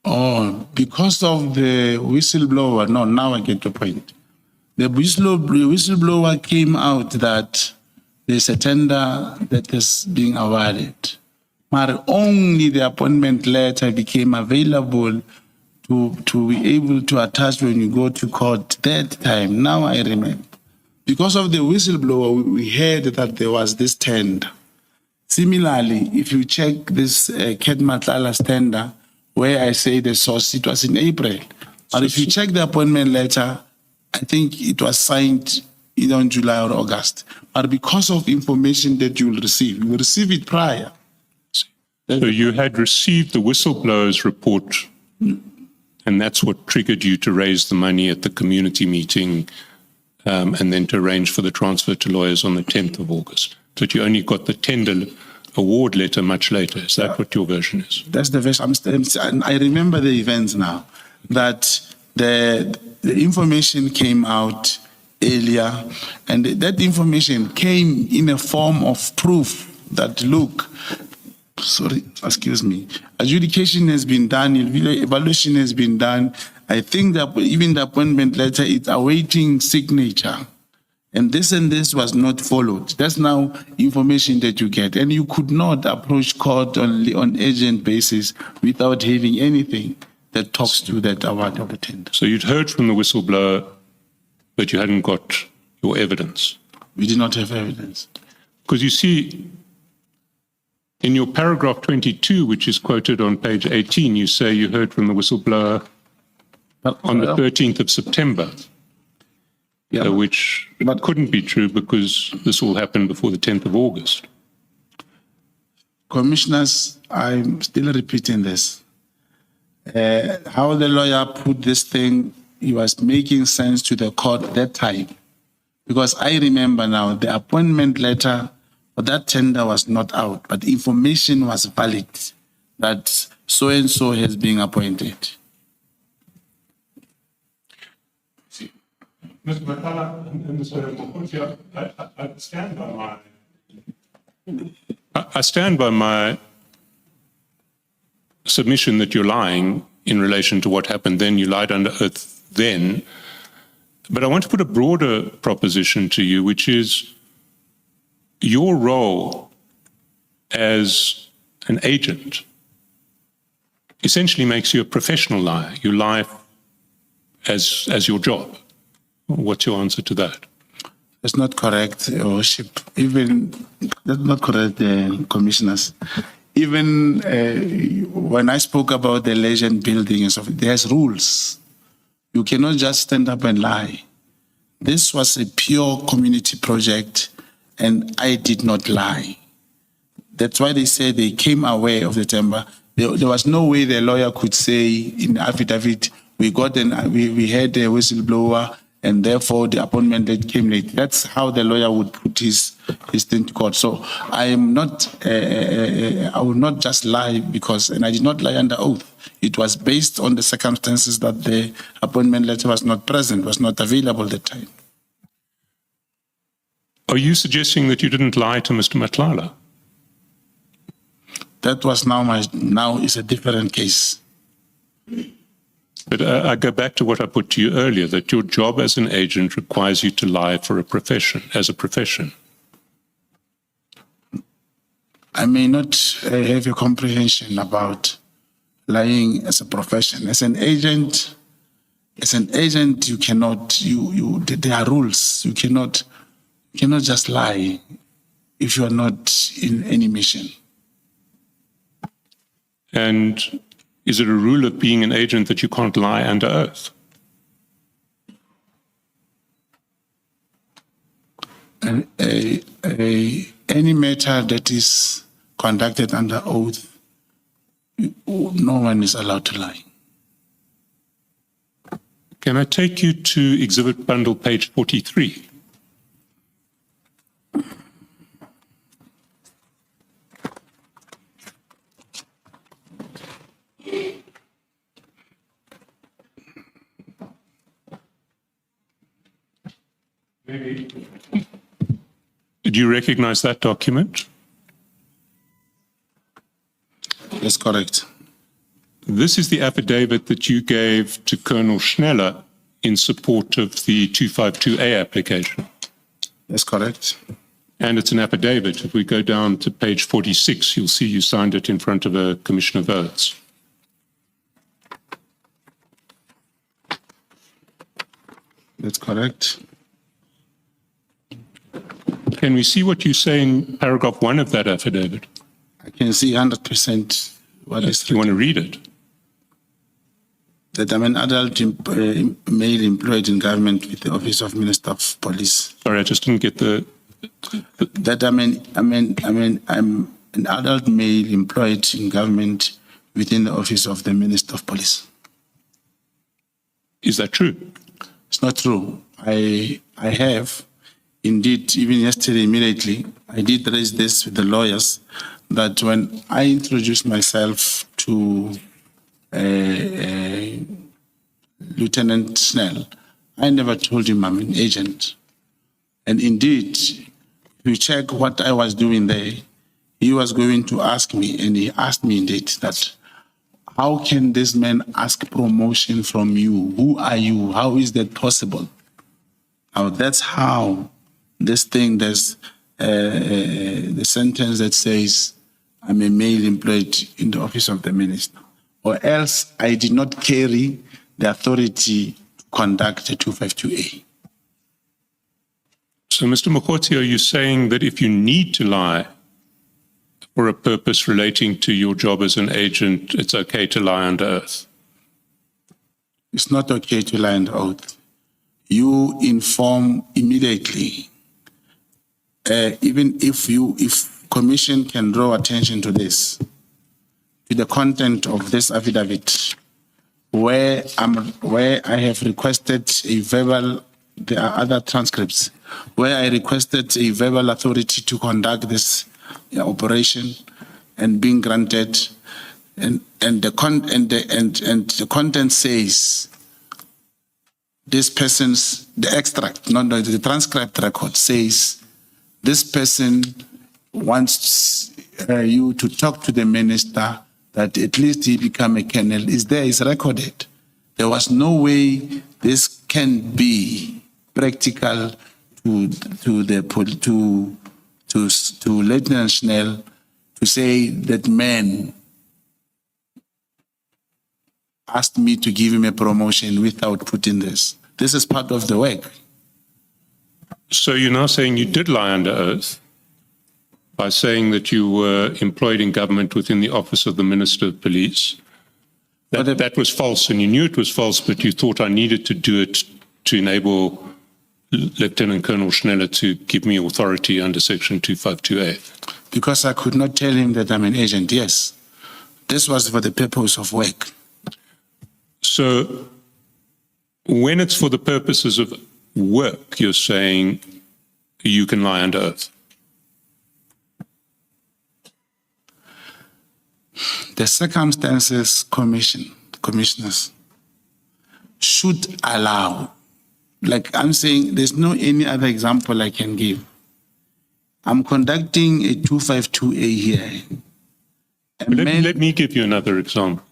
Oh, because of the whistleblower. No, now I get your point. The whistleblower came out that there's a tender that is being awarded. But only the appointment letter became available to be able to attach when you go to court that time. Now I remember. Because of the whistleblower, we heard that there was this tender. Similarly, if you check this Ket Matlala's tender, where I say the source, it was in April. But if you check the appointment letter, I think it was signed either in July or August. But because of information that you will receive it prior. So you had received the whistleblower's report, and that's what triggered you to raise the money at the community meeting and then to arrange for the transfer to lawyers on the 10th of August. But you only got the tender award letter much later. Is that what your version is? That's the version. I remember the events now, that the information came out earlier, and that information came in a form of proof that, look, adjudication has been done, evaluation has been done. I think that even the appointment letter is awaiting signature. And this was not followed. That's now information that you get. And you could not approach court on urgent basis without having anything that talks to that award of the tender. So you'd heard from the whistleblower, but you hadn't got your evidence. We did not have evidence. Because you see, in your paragraph 22, which is quoted on page 18, you say you heard from the whistleblower on the 13th of September. Yeah, which couldn't be true because this all happened before the 10th of August. Commissioners, I'm still repeating this. How the lawyer put this thing, he was making sense to the court at that time. Because I remember now, the appointment letter for that tender was not out, but information was valid that so-and-so has been appointed. Mr. McCullough and Mr. Mogotsi, I stand by my submission that you're lying in relation to what happened then. You lied under oath then. But I want to put a broader proposition to you, which is your role as an agent essentially makes you a professional liar. You lie as your job. What's your answer to that? That's not correct, Your Worship. That's not correct, commissioners. Even when I spoke about the legend building and stuff, there's rules. You cannot just stand up and lie. This was a pure community project, and I did not lie. That's why they say they came aware of the timber. There was no way the lawyer could say in affidavit, we had a whistleblower, and therefore the appointment date came late. That's how the lawyer would put his thing to court. So I am not, I will not just lie and I did not lie under oath. It was based on the circumstances that the appointment letter was not present, was not available at the time. Are you suggesting that you didn't lie to Mr. Matlala? That was now is a different case. But I go back to what I put to you earlier, that your job as an agent requires you to lie for a profession, as a profession. I may not have a comprehension about lying as a profession. As an agent, you cannot, there are rules. You cannot just lie if you are not in any mission. And is it a rule of being an agent that you can't lie under oath? Any matter that is conducted under oath, no one is allowed to lie. Can I take you to exhibit bundle page 43? Do you recognize that document? That's correct. This is the affidavit that you gave to Colonel Schneller in support of the 252A application. That's correct. And it's an affidavit. If we go down to page 46, you'll see you signed it in front of a commission of oaths. That's correct. Can we see what you say in paragraph 1 of that affidavit? I can see 100% what is Do you want to read it? that I'm an adult male employed in government with the Office of Minister of Police. Sorry, I just didn't get the... That I'm an adult male employed in government within the Office of the Minister of Police. Is that true? It's not true. I have, indeed, even yesterday immediately, I did raise this with the lawyers that when I introduced myself to Lieutenant Snell, I never told him I'm an agent. And indeed, if you check what I was doing there, he was going to ask me, and he asked me indeed that, how can this man ask promotion from you? Who are you? How is that possible? Now, that's how this thing, there's the sentence that says, I'm a male employed in the office of the minister, or else I did not carry the authority to conduct a 252A. So, Mr. Mogotsi, are you saying that if you need to lie for a purpose relating to your job as an agent, it's okay to lie under oath? It's not okay to lie under oath. You inform immediately. Even if commission can draw attention to this, to the content of this affidavit, where I have requested a verbal, there are other transcripts, where I requested a verbal authority to conduct this operation and being granted, and the content says this person's, the extract, not the transcript record says this person wants you to talk to the minister that at least he become a colonel. Is there, is recorded. There was no way this can be practical to Lieutenant Schnell to say that man asked me to give him a promotion without putting this. This is part of the work. So you're now saying you did lie under oath by saying that you were employed in government within the office of the Minister of Police. That was false, and you knew it was false, but you thought I needed to do it to enable Lieutenant Colonel Schneller to give me authority under Section 252A. Because I could not tell him that I'm an agent, yes. This was for the purpose of work. So when it's for the purposes of work, you're saying you can lie under oath? The circumstances commissioners should allow, like I'm saying, there's no any other example I can give. I'm conducting a 252A here. Let me give you another example.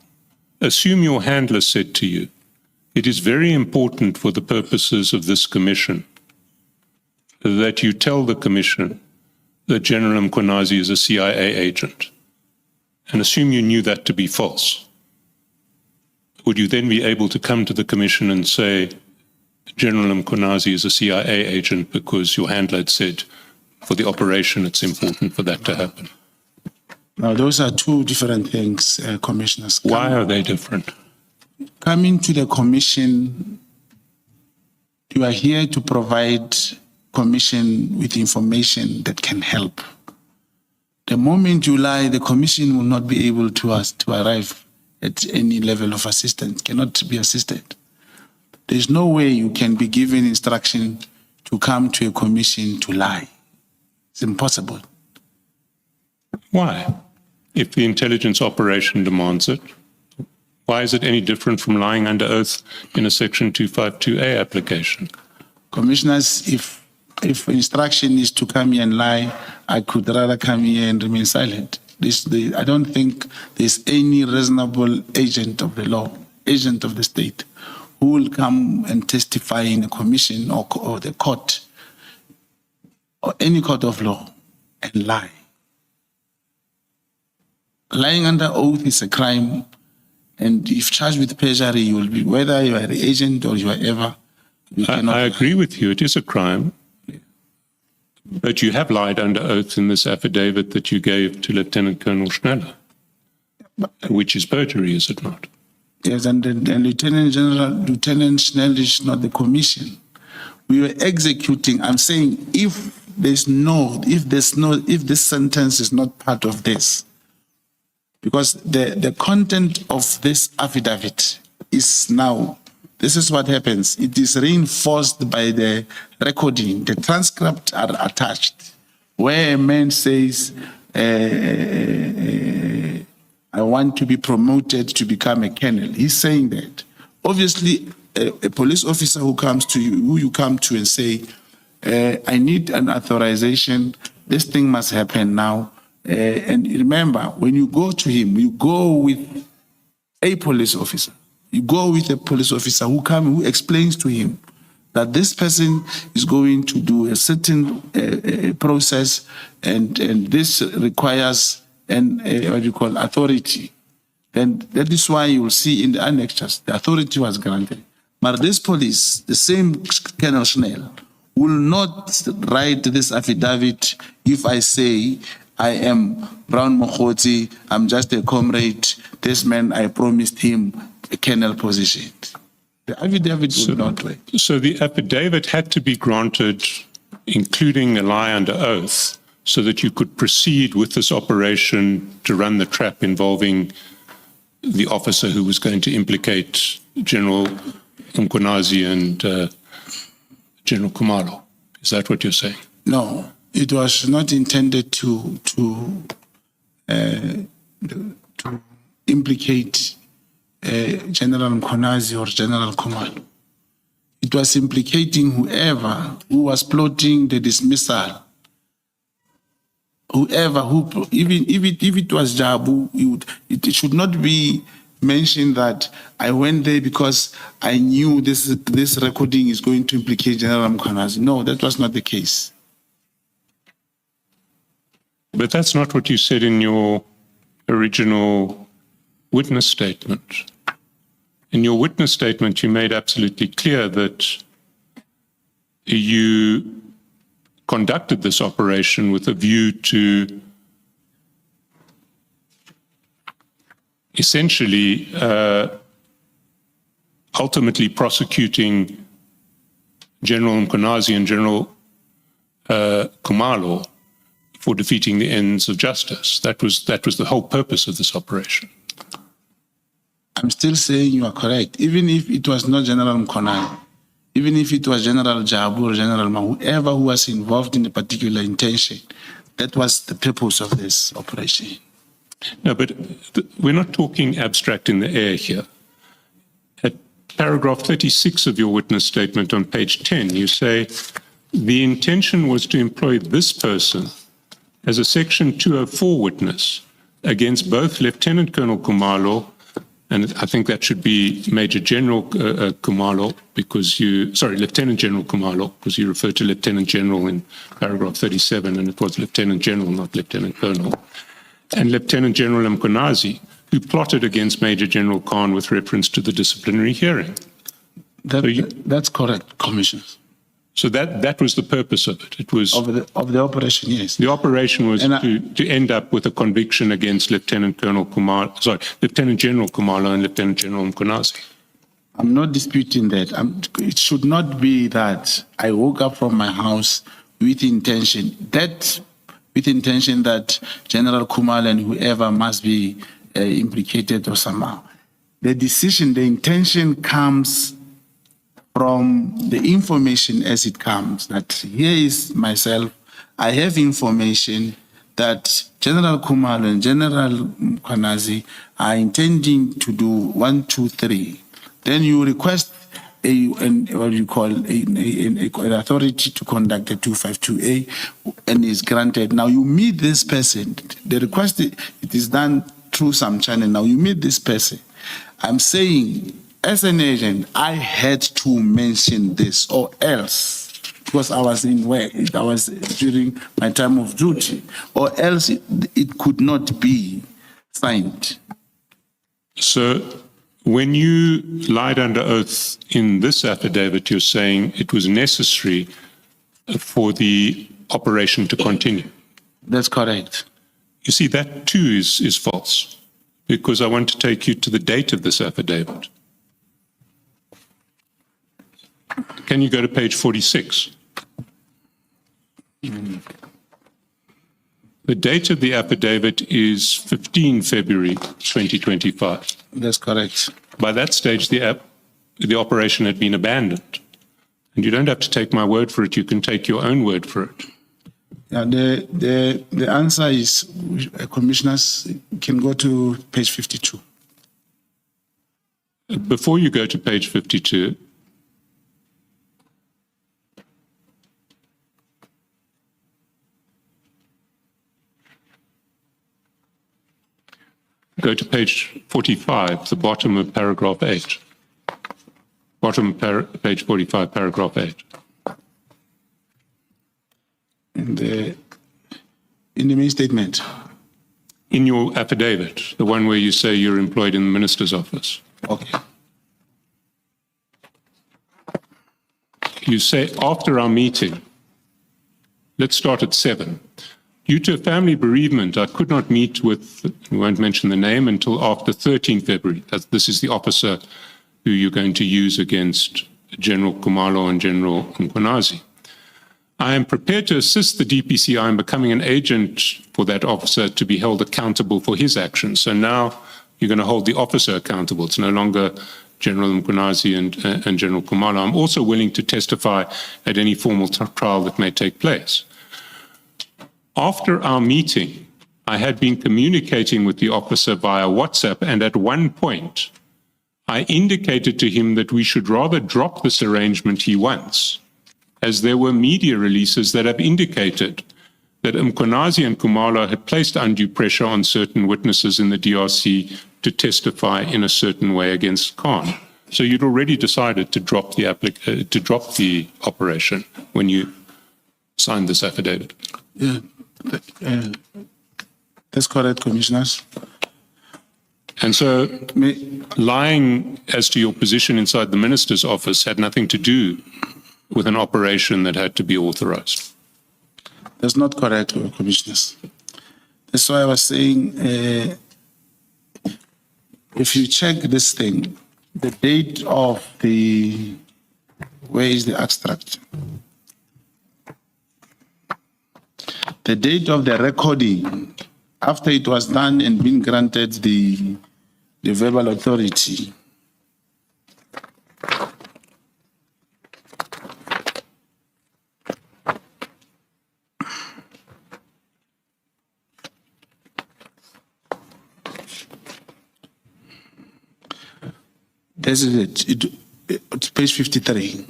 Assume your handler said to you, it is very important for the purposes of this commission that you tell the commission that General Mkhwanazi is a CIA agent. And assume you knew that to be false. Would you then be able to come to the commission and say, General Mkhwanazi is a CIA agent because your handler had said, for the operation, it's important for that to happen? Now, those are two different things, commissioners. Why are they different? Coming to the commission, you are here to provide commission with information that can help. The moment you lie, the commission will not be able to arrive at any level of assistance, cannot be assisted. There's no way you can be given instruction to come to a commission to lie. It's impossible. Why? If the intelligence operation demands it, why is it any different from lying under oath in a Section 252A application? Commissioners, if if instruction is to come here and lie, I could rather come here and remain silent. I don't think there's any reasonable agent of the law, agent of the state, who will come and testify in a commission or the court or any court of law and lie. Lying under oath is a crime, and if charged with perjury, you will be, whether you are an agent or you are ever. You cannot I agree with you. It is a crime. But you have lied under oath in this affidavit that you gave to Lieutenant Colonel Schneller, which is perjury, is it not? Yes, and Lieutenant Schneller is not the commission. We were executing. I'm saying if this sentence is not part of this, because the content of this affidavit is now, this is what happens. It is reinforced by the recording. The transcripts are attached, where a man says, I want to be promoted to become a colonel. He's saying that. Obviously, a police officer who comes to you, who you come to and say, I need an authorization, this thing must happen now. And remember, when you go to him, you go with a police officer. You go with a police officer who explains to him that this person is going to do a certain process, and this requires authority. Then that is why you will see in the annexures, the authority was granted. But this police, the same Colonel Schnell, will not write this affidavit if I say, I am Brown Mogotsi, I'm just a comrade, this man, I promised him a colonel position. The affidavit would not work. So the affidavit had to be granted, including a lie under oath, so that you could proceed with this operation to run the trap involving the officer who was going to implicate General Mkonazi and General Kumalo. Is that what you're saying? No, it was not intended to implicate General Mkonazi or General Kumalo. It was implicating whoever who was plotting the dismissal. Whoever who, even if it was Jabu, it should not be mentioned that I went there because I knew this recording is going to implicate General Mkonazi. No, that was not the case. But that's not what you said in your original witness statement. In your witness statement, you made absolutely clear that you conducted this operation with a view to essentially ultimately prosecuting General Mkonazi and General Kumalo for defeating the ends of justice. That was the whole purpose of this operation. I'm still saying you are correct. Even if it was not General Mkonazi, even if it was General Jabu or General Ma, whoever who was involved in a particular intention, that was the purpose of this operation. No, but we're not talking abstract in the air here. At paragraph 36 of your witness statement on page 10, you say, the intention was to employ this person as a Section 204 witness against both Lieutenant Colonel Kumalo, and I think that should be Major General Kumalo, Lieutenant General Kumalo, because you referred to Lieutenant General in paragraph 37, and it was Lieutenant General, not Lieutenant Colonel, and Lieutenant General Mkonazi, who plotted against Major General Khan with reference to the disciplinary hearing. That's correct, Commissioner. So that was the purpose of it. It was of the operation, yes. The operation was to end up with a conviction against Lieutenant General Kumalo and Lieutenant General Mkonazi. I'm not disputing that. It should not be that I woke up from my house with intention that General Kumalo and whoever must be implicated or somehow. The decision, the intention comes from the information as it comes, that here is myself, I have information that General Kumalo and General Mkonazi are intending to do 1, 2, 3. Then you request what do you call an authority to conduct a 252A, and is granted. Now you meet this person. The request, it is done through some channel. Now you meet this person. I'm saying, as an agent, I had to mention this, or else, because I was in work, I was during my time of duty, or else it could not be signed. So when you lied under oath in this affidavit, you're saying it was necessary for the operation to continue. That's correct. You see, that too is false, because I want to take you to the date of this affidavit. Can you go to page 46? The date of the affidavit is 15 February 2025. That's correct. By that stage, the operation had been abandoned. And you don't have to take my word for it, you can take your own word for it. Yeah, the answer is, commissioners can go to page 52. Before you go to page 52, go to page 45, the bottom of paragraph 8. Bottom of page 45, paragraph 8. In the main statement. In your affidavit, the one where you say you're employed in the minister's office. Okay. You say, after our meeting, let's start at 7. Due to a family bereavement, I could not meet with, we won't mention the name, until after 13 February. This is the officer who you're going to use against General Kumalo and General Mkhwanazi. I am prepared to assist the DPCI in becoming an agent for that officer to be held accountable for his actions. So now you're going to hold the officer accountable. It's no longer General Mkhwanazi and General Kumalo. I'm also willing to testify at any formal trial that may take place. After our meeting, I had been communicating with the officer via WhatsApp, and at one point, I indicated to him that we should rather drop this arrangement he wants, as there were media releases that have indicated that Mkhwanazi and Kumalo had placed undue pressure on certain witnesses in the DRC to testify in a certain way against Khan. So you'd already decided to drop the operation when you signed this affidavit. Yeah, that's correct, commissioners. And so lying as to your position inside the minister's office had nothing to do with an operation that had to be authorized. That's not correct, commissioners. That's why I was saying, if you check this thing, the date of the, where is the extract? The date of the recording, after it was done and been granted the verbal authority. This is it. It's page 53.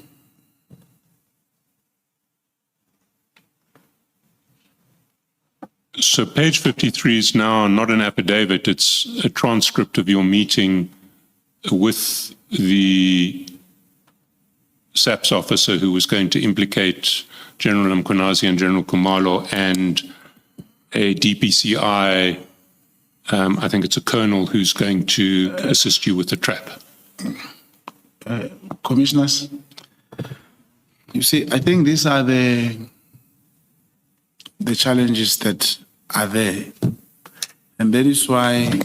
So page 53 is now not an affidavit, it's a transcript of your meeting with the SAPS officer who was going to implicate General Mkhwanazi and General Kumalo, and a DPCI, I think it's a colonel who's going to assist you with the trap. Commissioners, you see, I think these are the challenges that are there. And that is why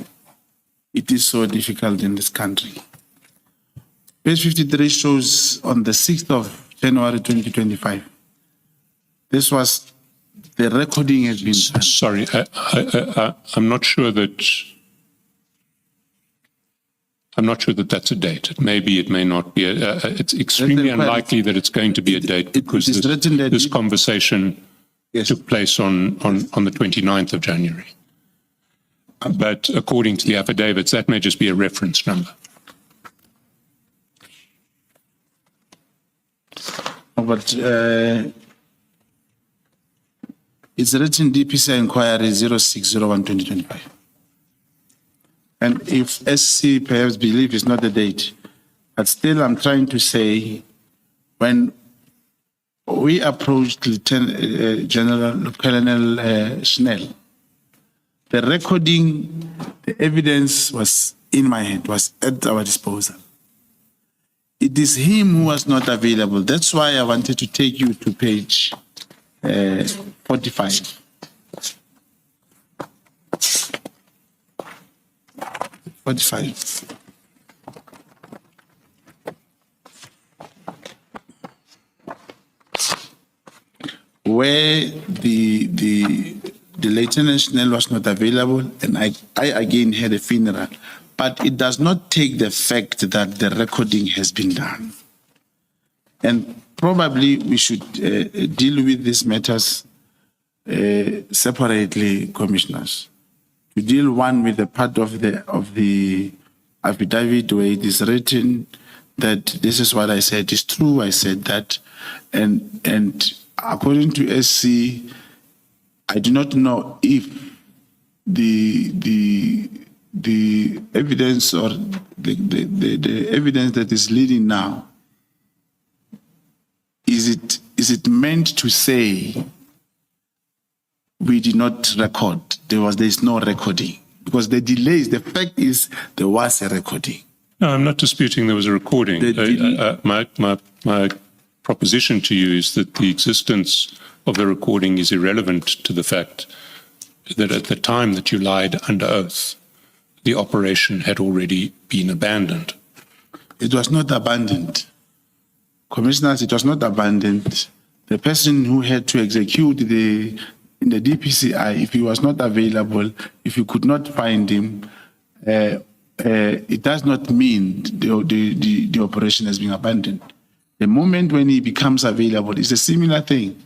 it is so difficult in this country. Page 53 shows on the 6th of January 2025. This was, the recording has been done. Sorry, I'm not sure that that's a date. Maybe it may not be. It's extremely unlikely that it's going to be a date, because this conversation took place on the 29th of January. But according to the affidavits, that may just be a reference number. but it's written DPC inquiry 06/01/2025. And if SC perhaps believe it's not the date, but still I'm trying to say, when we approached Lieutenant General Colonel Schnell, the recording, the evidence was in my hand, was at our disposal. It is him who was not available. That's why I wanted to take you to page 45. 45. Where the Lieutenant Schnell was not available, and I again had a funeral. But it does not take the fact that the recording has been done. And probably we should deal with these matters separately, commissioners. To deal one with the part of the affidavit where it is written that this is what I said is true. I said that, and according to SC, I do not know if the evidence or the evidence that is leading now, is it meant to say we did not record? There is no recording, because the delays. The fact is there was a recording. No, I'm not disputing there was a recording. My proposition to you is that the existence of the recording is irrelevant to the fact that at the time that you lied under oath, the operation had already been abandoned. It was not abandoned. Commissioners, it was not abandoned. The person who had to execute in the DPCI, if he was not available, if you could not find him, it does not mean the operation has been abandoned. The moment when he becomes available, it's a similar thing.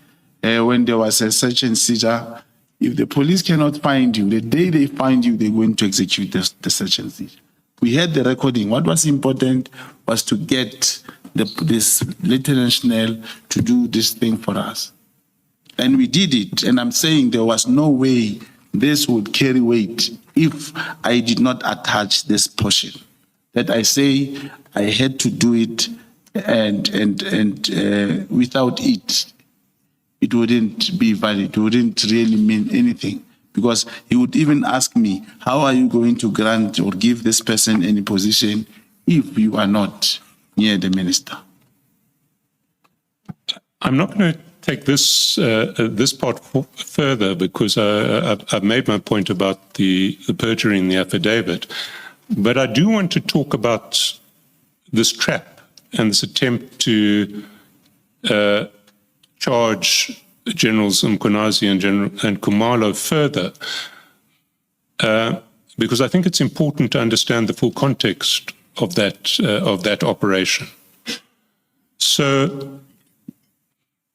When there was a search and seizure, if the police cannot find you, the day they find you, they're going to execute the search and seizure. We had the recording. What was important was to get this Lieutenant Schnell to do this thing for us. And we did it. And I'm saying there was no way this would carry weight if I did not attach this portion. That I say I had to do it, and without it, it wouldn't be valid. It wouldn't really mean anything, because he would even ask me, how are you going to grant or give this person any position if you are not near the minister? I'm not going to take this part further, because I've made my point about the perjury in the affidavit. But I do want to talk about this trap and this attempt to charge Generals Mkonazi and Kumalo further, because I think it's important to understand the full context of that operation. So,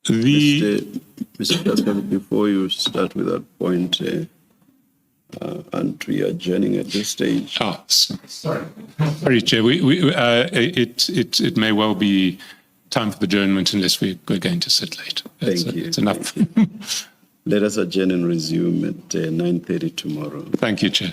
Mr. Pascal, before you start with that point, and we are adjourning at this stage. Oh, sorry, Chair. It may well be time for the adjournment unless we're going to sit late. Thank you. It's enough. Let us adjourn and resume at 9:30 tomorrow. Thank you, Chair.